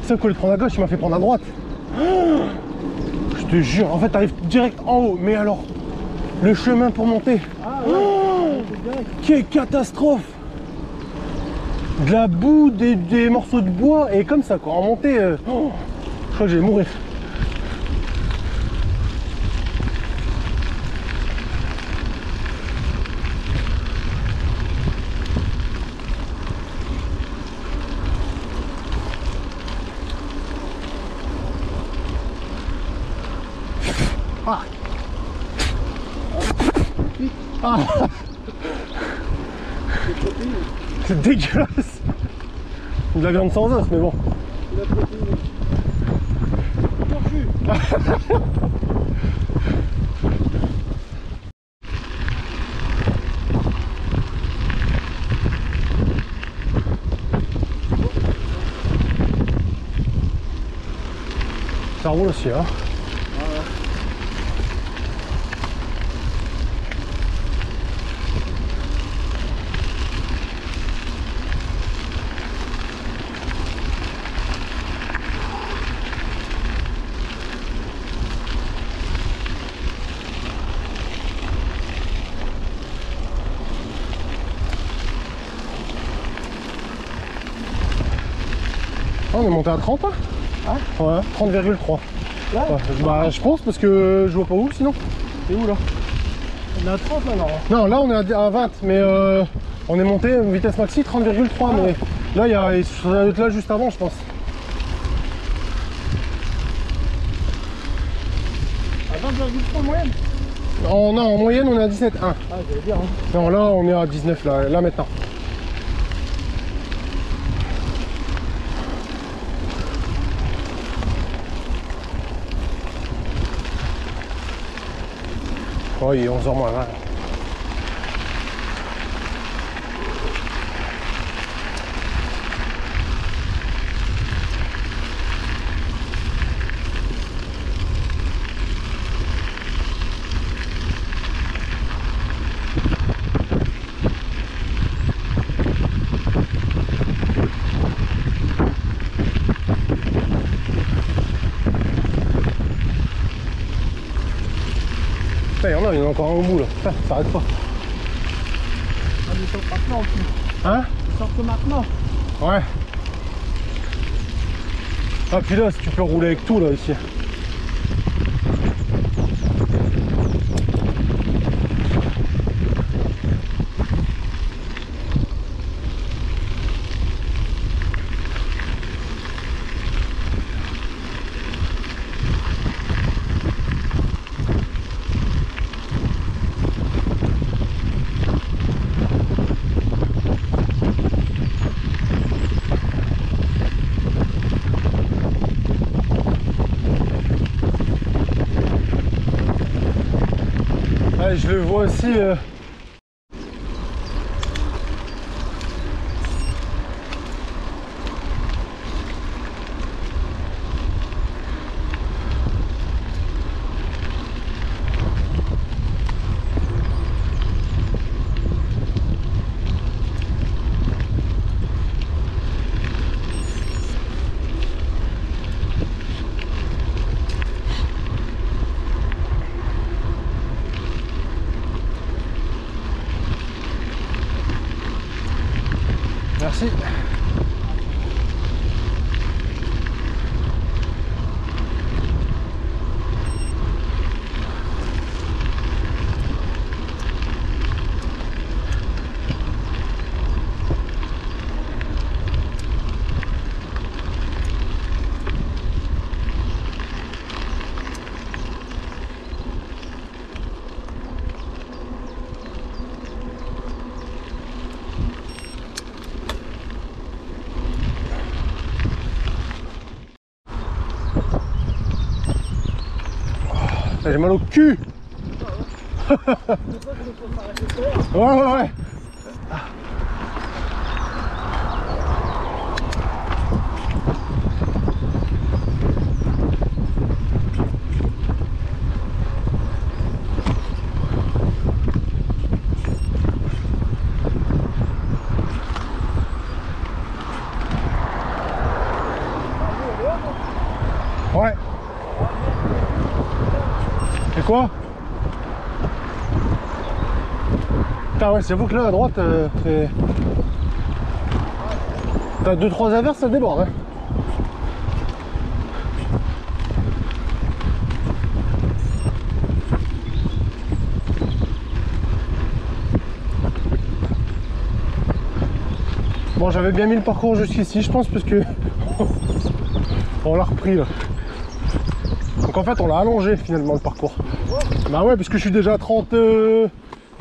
Speaker 2: c'est qu'au lieu de prendre à gauche il m'a fait prendre à droite. Oh, je te jure, en fait t'arrives direct en haut, mais alors le chemin pour monter, quelle catastrophe. De la boue, des morceaux de bois et comme ça quoi, en montée, je crois que je vais mourir. Ah. Ah. C'est dégueulasse. De la viande sans os, mais bon. Ça roule aussi, hein. On est monté à 30 hein. Ah ouais, 30,3.
Speaker 1: Là
Speaker 2: Bah je pense parce que je vois pas où sinon. C'est où là?
Speaker 1: On est à 30 là, non?
Speaker 2: Non, là on est à 20, mais on est monté vitesse maxi 30,3, mais là il doit être là juste avant, je pense.
Speaker 1: À 20,3 moyenne?
Speaker 2: Non, en moyenne on est à 17,1.
Speaker 1: Ah, j'allais dire. Hein.
Speaker 2: Non, là on est à 19 là maintenant. Oh, il est 11h moins 20. Il y en a encore un au bout là. Ça s'arrête pas.
Speaker 1: Ah, ils sortent maintenant en plus.
Speaker 2: Hein?
Speaker 1: Ils sortent maintenant.
Speaker 2: Ouais. Ah puis là, si tu peux rouler avec tout là ici. Ouais, je le vois aussi. Merci. J'ai mal au cul. Ouais. Ouais. Et quoi? Putain ouais, c'est vous que là à droite t'as 2-3 averses, ça déborde hein. Bon, j'avais bien mis le parcours jusqu'ici je pense parce que on l'a repris là. Donc en fait on l'a allongé finalement le parcours. Bah ouais, parce que je suis déjà à 30.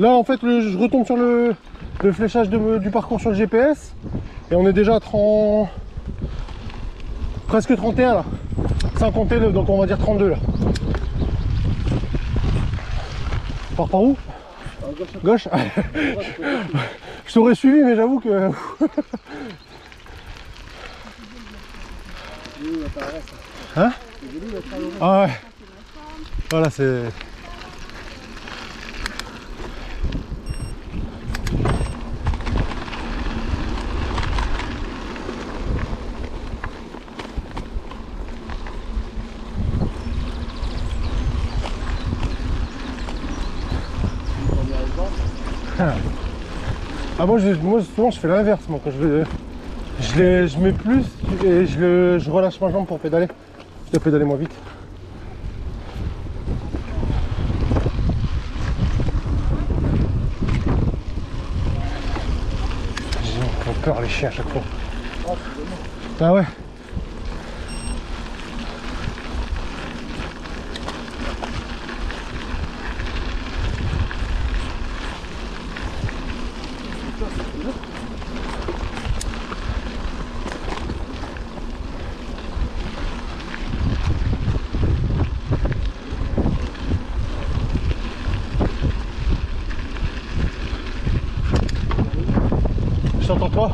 Speaker 2: Là en fait je retombe sur le fléchage du parcours sur le GPS. Et on est déjà à 30. Presque 31 là. Sans compter le, donc on va dire 32 là. On part par où? Gauche. Je t'aurais suivi mais j'avoue que. Hein? Ah ouais. Voilà, c'est... Ah moi souvent je fais l'inverse moi quand je mets plus et je relâche ma jambe pour pédaler. Je dois pédaler moins vite. peur les chiens à chaque fois. Ah ouais. Je t'entends pas.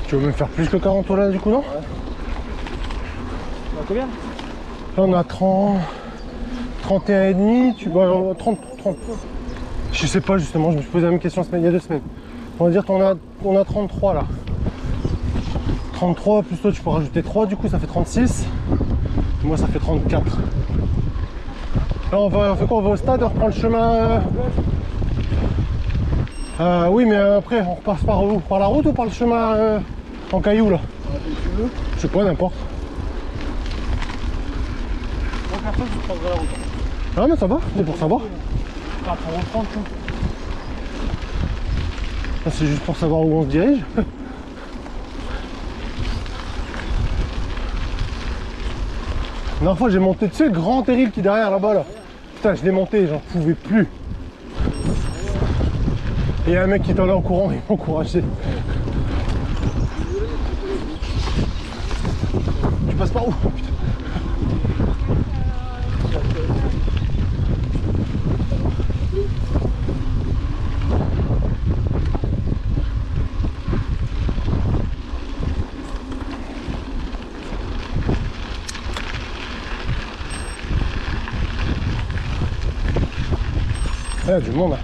Speaker 2: Tu veux même faire plus que 40 là du coup, non?
Speaker 1: Ouais. On a combien?
Speaker 2: Là on a 30... 31 et demi, tu vois, 30. Je sais pas justement, je me suis posé la même question il y a 2 semaines. On va dire qu'on a 33 là. 33 plus toi tu peux rajouter 3, du coup ça fait 36. Moi ça fait 34. Là on fait quoi? On va au stade, on reprend le chemin. Oui mais après on repasse par où? Par la route ou par le chemin en caillou là? Je sais pas, n'importe.
Speaker 1: Moi personne je prendrai la route.
Speaker 2: Ah mais ça va, c'est pour savoir.
Speaker 1: Après on reprend tout.
Speaker 2: C'est juste pour savoir où on se dirige. La dernière fois j'ai monté, tu sais le grand terril qui est derrière là-bas là. Putain je l'ai monté, j'en pouvais plus. Et il y a un mec qui est allé en courant, il m'a encouragé. Tu passes par où? Putain. Il y a du monde là.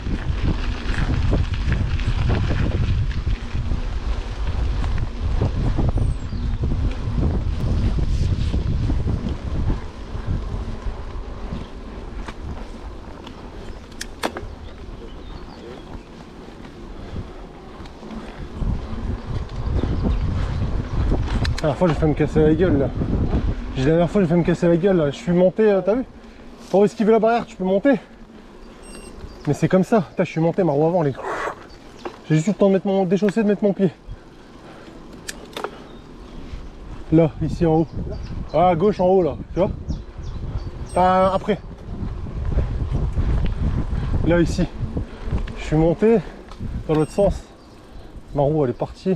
Speaker 2: La dernière fois j'ai fait me casser la gueule là. La dernière fois j'ai fait me casser la gueule là. Je suis monté, t'as vu? Pour esquiver la barrière tu peux monter. Mais c'est comme ça. Putain, je suis monté ma roue avant les. J'ai juste eu le temps de mettre mon déchausser, de mettre mon pied. Là, ici en haut. Ah, à gauche en haut là, tu vois? Après. Là ici. Je suis monté dans l'autre sens. Ma roue elle est partie.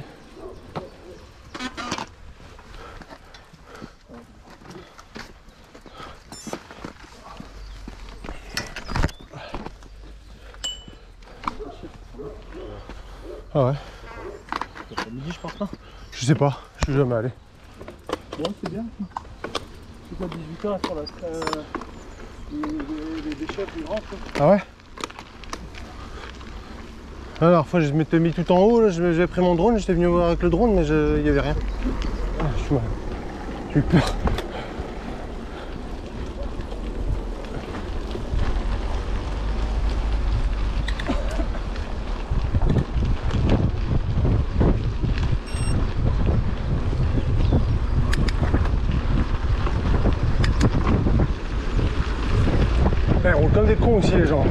Speaker 2: Ah ouais.
Speaker 1: C'est midi je pense là.
Speaker 2: Je sais pas, je suis jamais allé.
Speaker 1: Bon c'est bien. C'est quoi 18h sur la les déchets plus grands quoi.
Speaker 2: Ah ouais? La dernière fois je m'étais mis tout en haut, là, j'avais pris mon drone, j'étais venu voir avec le drone mais il n'y avait rien. Ah, je suis mal. J'ai eu peur. Ils roulent comme des cons aussi les gens.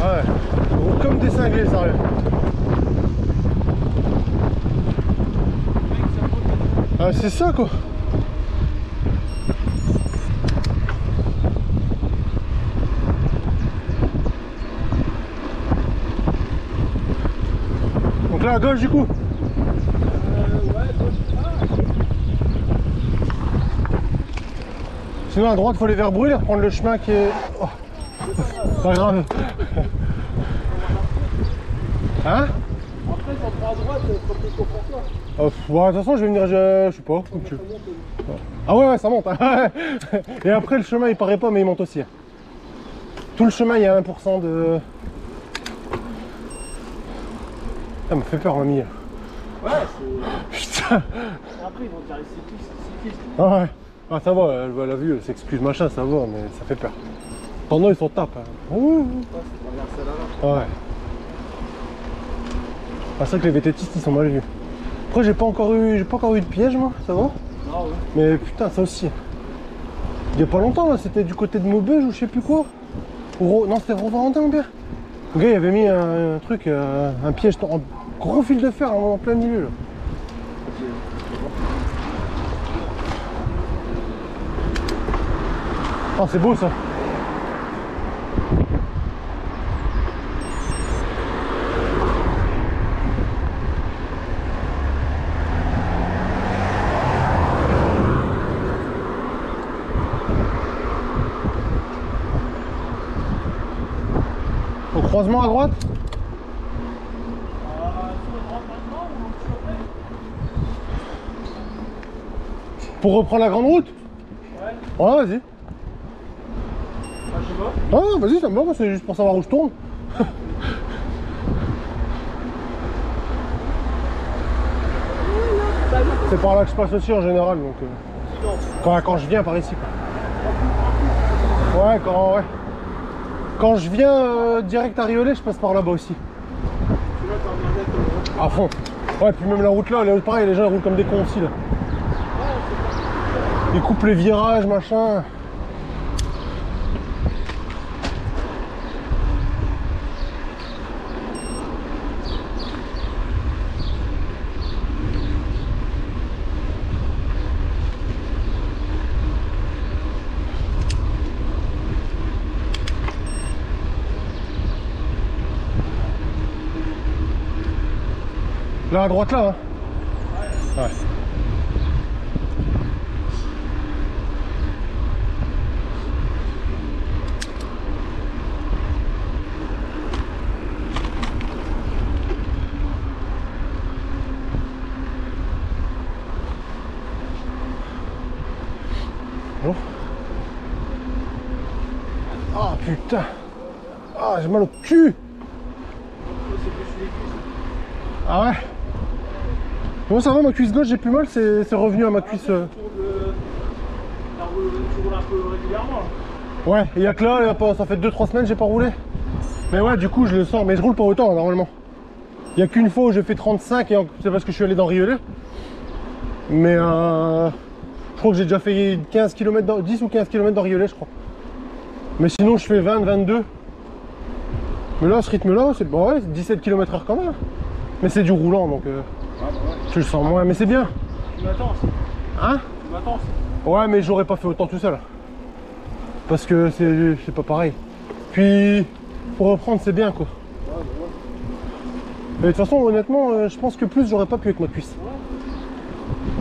Speaker 2: Ah ouais, ils roulent comme des cinglés, sérieux. Ah c'est ça quoi. là à gauche du coup.
Speaker 1: Ouais,
Speaker 2: Sinon à droite faut aller vers Brûle et reprendre le chemin qui est... Oh. Pas grave. Hein?
Speaker 1: après, quand tu vas à droite, c'est plus pour toi.
Speaker 2: Bon, de toute façon je vais venir, je sais pas, comme tu veux. Ah ouais, ça monte. Et après le chemin il paraît pas mais il monte aussi. Tout le chemin il y a 1% de... Ça me fait peur mamie.
Speaker 1: Ouais, c'est...
Speaker 2: Putain.
Speaker 1: Après, ils vont dire les cyclistes.
Speaker 2: Ah ouais. Ah ça va, elle voit la vue, elle s'excuse machin, ça va, mais ça fait peur. Pendant ils sont tapes. Hein.
Speaker 1: Ouais, c'est celle-là.
Speaker 2: Ouais. Ah, c'est vrai que les vététistes ils sont mal vus. Après j'ai pas encore eu de piège moi, ça va.
Speaker 1: Ah ouais.
Speaker 2: Mais putain ça aussi. Il y a pas longtemps là, c'était du côté de Maubeuge ou je sais plus quoi. Non c'était Rovarentin mon père. Le gars il avait mis un truc, un piège, un gros fil de fer en plein milieu là. Ah c'est beau ça. Au croisement à droite. Pour reprendre la grande route.
Speaker 1: Ouais.
Speaker 2: Ouais vas-y.
Speaker 1: Ah, je sais pas.
Speaker 2: Ah vas-y ça me va, moi c'est juste pour savoir où je tourne. C'est par là que je passe aussi en général donc quand je viens par ici quoi. Ouais quand je viens direct à Riolet je passe par là-bas aussi. À fond. Ouais puis même la route là, pareil les gens ils roulent comme des cons aussi là. Ils coupent les virages machin. Là à droite là hein. Ouais. Bon. Ah putain. Ah j'ai mal au cul. Ah ouais. Bon ça va, ma cuisse gauche j'ai plus mal, c'est revenu à ma cuisse.
Speaker 1: Tu roules un peu régulièrement là.
Speaker 2: Ouais, il y a que là, ça fait 2-3 semaines j'ai pas roulé. Mais ouais du coup je le sens, mais je roule pas autant normalement. Il y a qu'une fois où j'ai fait 35 et c'est parce que je suis allé dans Riolet. Mais je crois que j'ai déjà fait 15 km 10 ou 15 km dans Riolet je crois. Mais sinon je fais 20, 22. Mais là ce rythme là c'est bon, ouais, 17 km/h quand même. Mais c'est du roulant donc je le sens moins, mais c'est bien.
Speaker 1: Tu m'attends aussi.
Speaker 2: Hein?
Speaker 1: Tu m'attends aussi.
Speaker 2: Ouais mais j'aurais pas fait autant tout seul. Parce que c'est pas pareil. Puis pour reprendre c'est bien quoi. Mais de toute façon honnêtement je pense que plus j'aurais pas pu avec ma cuisse.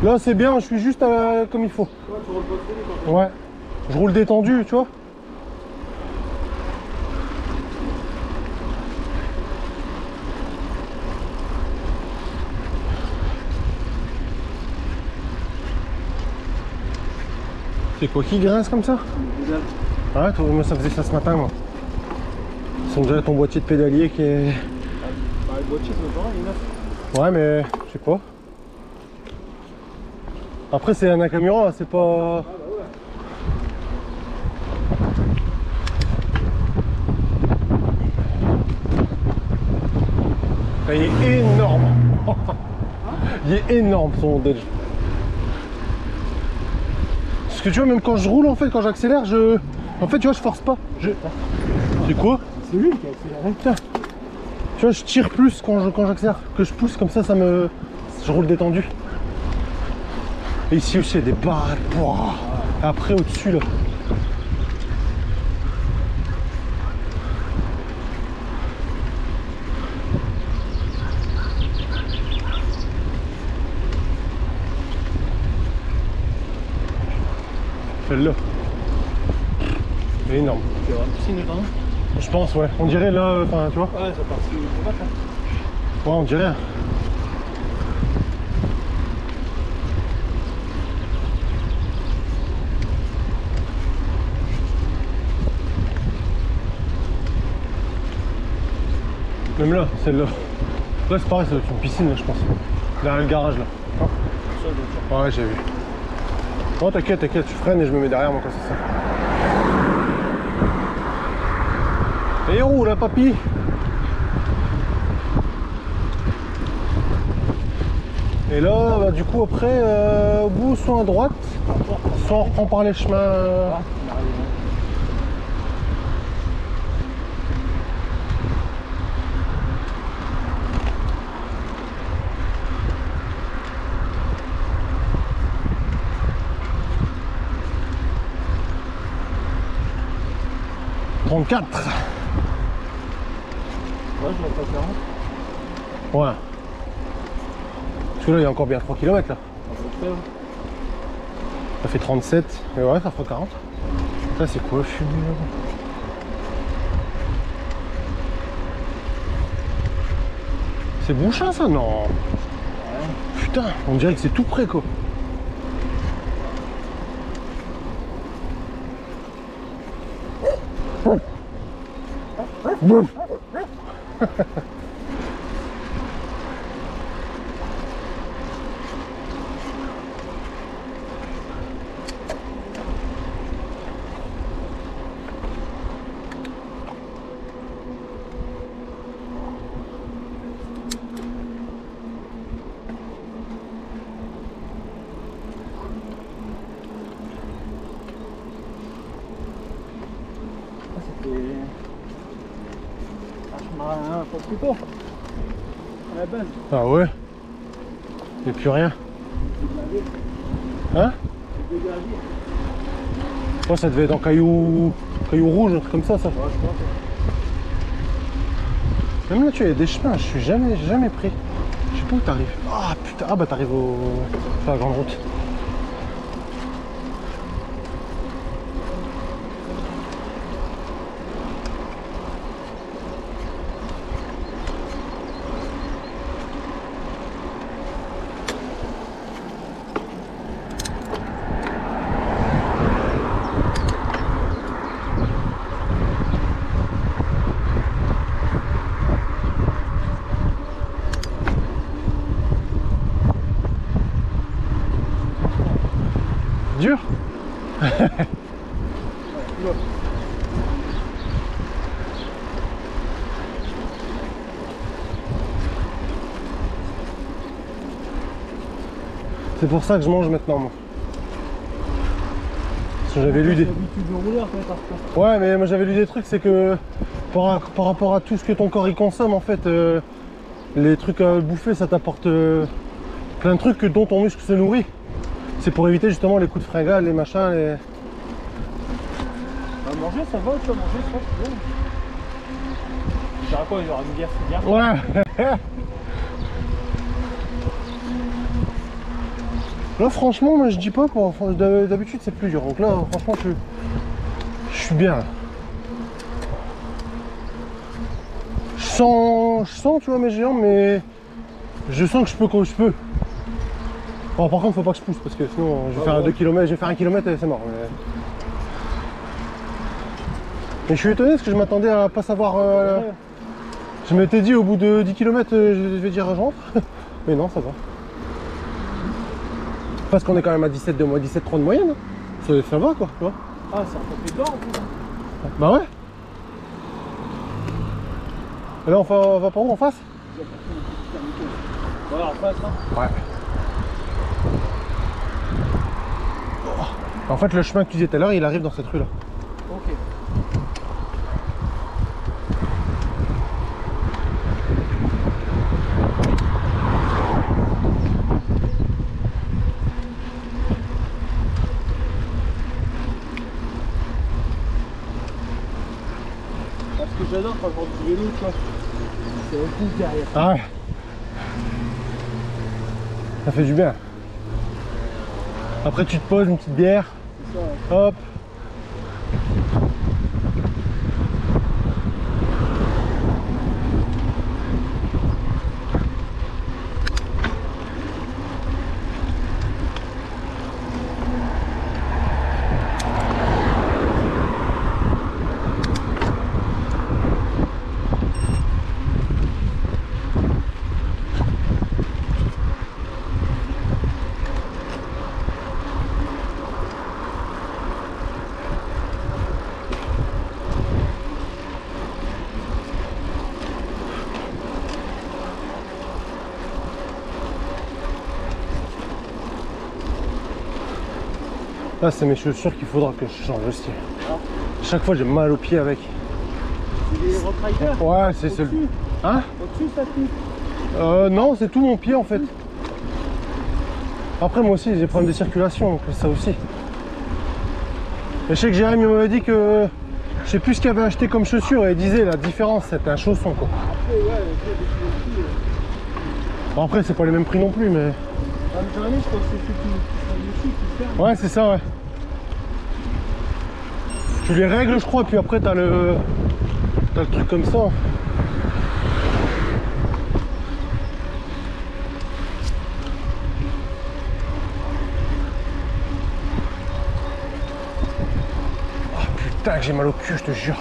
Speaker 2: Là c'est bien, je suis juste comme il faut.
Speaker 1: Ouais, tu roules pas trop vite.
Speaker 2: Ouais. Je roule détendu tu vois. C'est quoi qui grince comme ça? Ouais, moi ça faisait ça ce matin moi. C'est déjà ton boîtier de pédalier qui est...
Speaker 1: Bah, le boîtier c'est pas il est neuf.
Speaker 2: Ouais mais je sais pas. Après c'est un Nakamura, c'est pas... Ah, il est énorme. Il est énorme son Dodge. Parce que tu vois même quand je roule en fait, quand j'accélère, en fait tu vois je force pas. C'est quoi?
Speaker 1: C'est lui qui a accéléré.
Speaker 2: Putain. Tu vois je tire plus quand j'accélère, que je pousse comme ça, je roule détendu. Et ici aussi il y a des barres. Après au-dessus là. Celle-là. Elle est énorme.
Speaker 1: Tu vas une piscine dedans?
Speaker 2: Je pense, ouais. On dirait là, enfin, tu vois.
Speaker 1: Ouais, ça part sur le bac, hein.
Speaker 2: Ouais, on dirait. Même là, celle-là. Là, c'est pareil, ça doit être une piscine, là, je pense. Derrière le garage, là.
Speaker 1: Ça doit être
Speaker 2: Ouais, j'ai vu. Non, t'inquiète, t'inquiète, tu freines et je me mets derrière moi quand c'est ça. Et où là, papy? Et là, bah, du coup, après, au bout, soit à droite, soit on reprend par les chemins.
Speaker 1: Ah, on arrive, hein.
Speaker 2: « 34 ».
Speaker 1: Ouais, je vais pas 40.
Speaker 2: Ouais. Parce que là, il y a encore bien 3 km là.
Speaker 1: À peu près, ouais.
Speaker 2: Ça fait 37. Et ouais, ça fera 40. Ça, c'est quoi, fumé là? C'est Bouchin, ça? Non.
Speaker 1: Ouais.
Speaker 2: Putain, on dirait que c'est tout près, quoi. Boum.
Speaker 1: Ah, c'était un chemin un peu plus tôt. À la base,
Speaker 2: Ah ouais? Il n'y a plus rien.
Speaker 1: c'est de la ville.
Speaker 2: Hein?
Speaker 1: C'est de la ville.
Speaker 2: Ouais, ça devait être en caillou rouge, un truc comme ça.
Speaker 1: Ouais, je pense.
Speaker 2: Même là, tu as des chemins, j'ai jamais pris. Je sais pas où t'arrives. Ah putain, ah bah t'arrives sur la grande route. Dur? C'est pour ça que je mange maintenant, moi. Parce que j'avais lu des...
Speaker 1: l'habitude de rouler, en fait, après.
Speaker 2: Ouais, mais moi j'avais lu des trucs, c'est que par rapport à tout ce que ton corps il consomme, en fait, les trucs à bouffer, ça t'apporte plein de trucs dont ton muscle se nourrit. C'est pour éviter justement les coups de fringale, les machins, les...
Speaker 1: À manger, ça va, tu vas manger, ça, c'est bon. Tu diras quoi, il y aura une bière, c'est bien.
Speaker 2: Ouais. Là franchement, moi je dis pas, d'habitude c'est plus dur. Donc là franchement je suis bien. Je sens tu vois mes géants, mais je sens que je peux quand je peux. Bon, par contre faut pas que je pousse parce que sinon je vais faire 2 km, je vais faire 1 km et c'est mort. Mais je suis étonné parce que je m'attendais à pas savoir. Je m'étais dit au bout de 10 km je vais dire je rentre. Mais non, ça va. Parce qu'on est quand même à 17,3 de moyenne. Ça va quoi, tu vois.
Speaker 1: Ah, c'est un peu plus d'or en plus.
Speaker 2: Bah ouais. Et là on va par où, en face?
Speaker 1: Voilà, en face, hein.
Speaker 2: Ouais. En fait le chemin que tu disais tout à l'heure il arrive dans cette rue là.
Speaker 1: Ok. Ce que j'adore quand je rentre du vélo, tu vois, c'est le coup derrière.
Speaker 2: Ah ouais. Ça fait du bien. Après tu te poses une petite bière.
Speaker 1: ça.
Speaker 2: Hop. Là, c'est mes chaussures qu'il faudra que je change aussi. Chaque fois, j'ai mal aux pieds avec.
Speaker 1: C'est des Rock Riders.
Speaker 2: Ouais, c'est celui.
Speaker 1: Au-dessus.
Speaker 2: Hein?
Speaker 1: Au-dessus, ça pique.
Speaker 2: Non, c'est tout mon pied en fait. Après, moi aussi, j'ai des problèmes de circulation, donc ça aussi. Et je sais que Jérémy m'avait dit que je sais plus ce qu'il avait acheté comme chaussure et il disait la différence, c'était un chausson quoi.
Speaker 1: Après, ouais, des
Speaker 2: Bon, après, c'est pas les mêmes prix non plus, mais.
Speaker 1: Jérémy, je crois que c'est ceux qui sont dessus qui ferment.
Speaker 2: Ouais, c'est ça, ouais. Tu les règles, je crois, puis après, t'as le truc comme ça. Oh putain, que j'ai mal au cul, je te jure.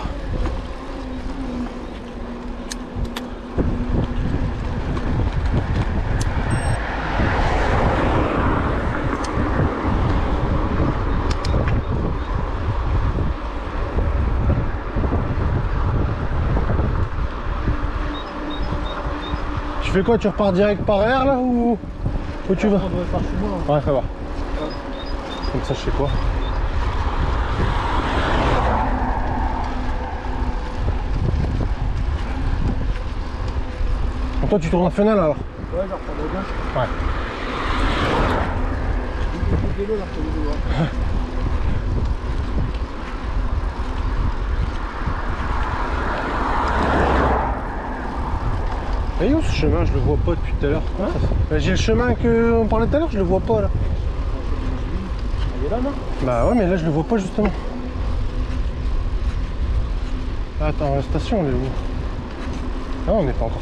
Speaker 2: Tu fais quoi? Tu repars direct par air là ou tu vas?
Speaker 1: On devrait faire chez moi.
Speaker 2: Ouais, ça va. Comme ça, je sais quoi. Donc toi, tu tournes à Fenal alors?
Speaker 1: Ouais, je reprends le gauche.
Speaker 2: Ouais.
Speaker 1: Le vélo, là, pour le vélo.
Speaker 2: Et où ce chemin? Je le vois pas depuis tout à l'heure. Bah, j'ai le chemin qu'on parlait tout à l'heure, je le vois pas là.
Speaker 1: Il est là, non?
Speaker 2: Bah ouais, mais là je le vois pas justement. Attends, la station elle est où? Ah, on n'est pas encore.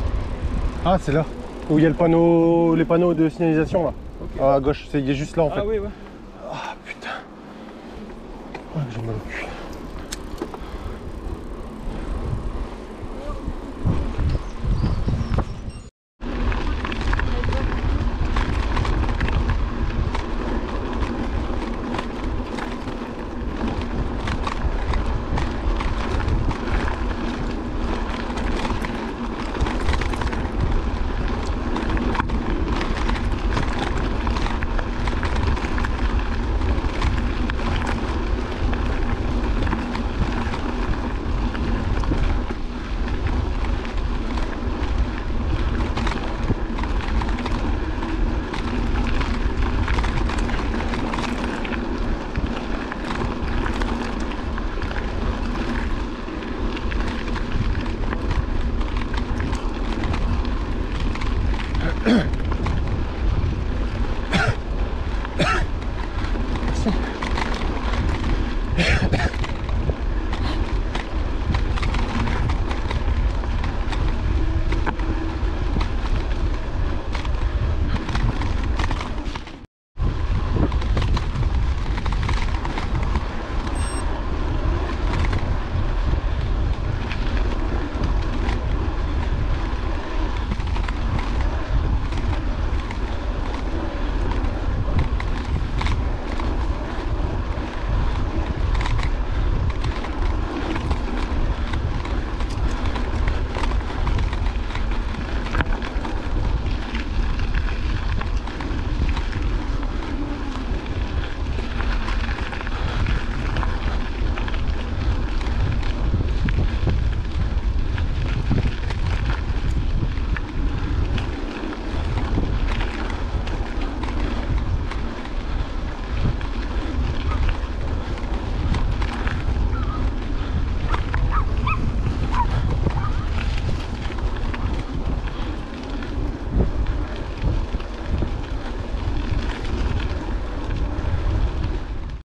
Speaker 2: Ah, c'est là. Où il y a le panneau, les panneaux de signalisation là.
Speaker 1: Ok.
Speaker 2: Ah, à gauche, il est juste là en fait.
Speaker 1: Ah oui, ouais.
Speaker 2: Ah putain. Ouais, j'ai mal au cul.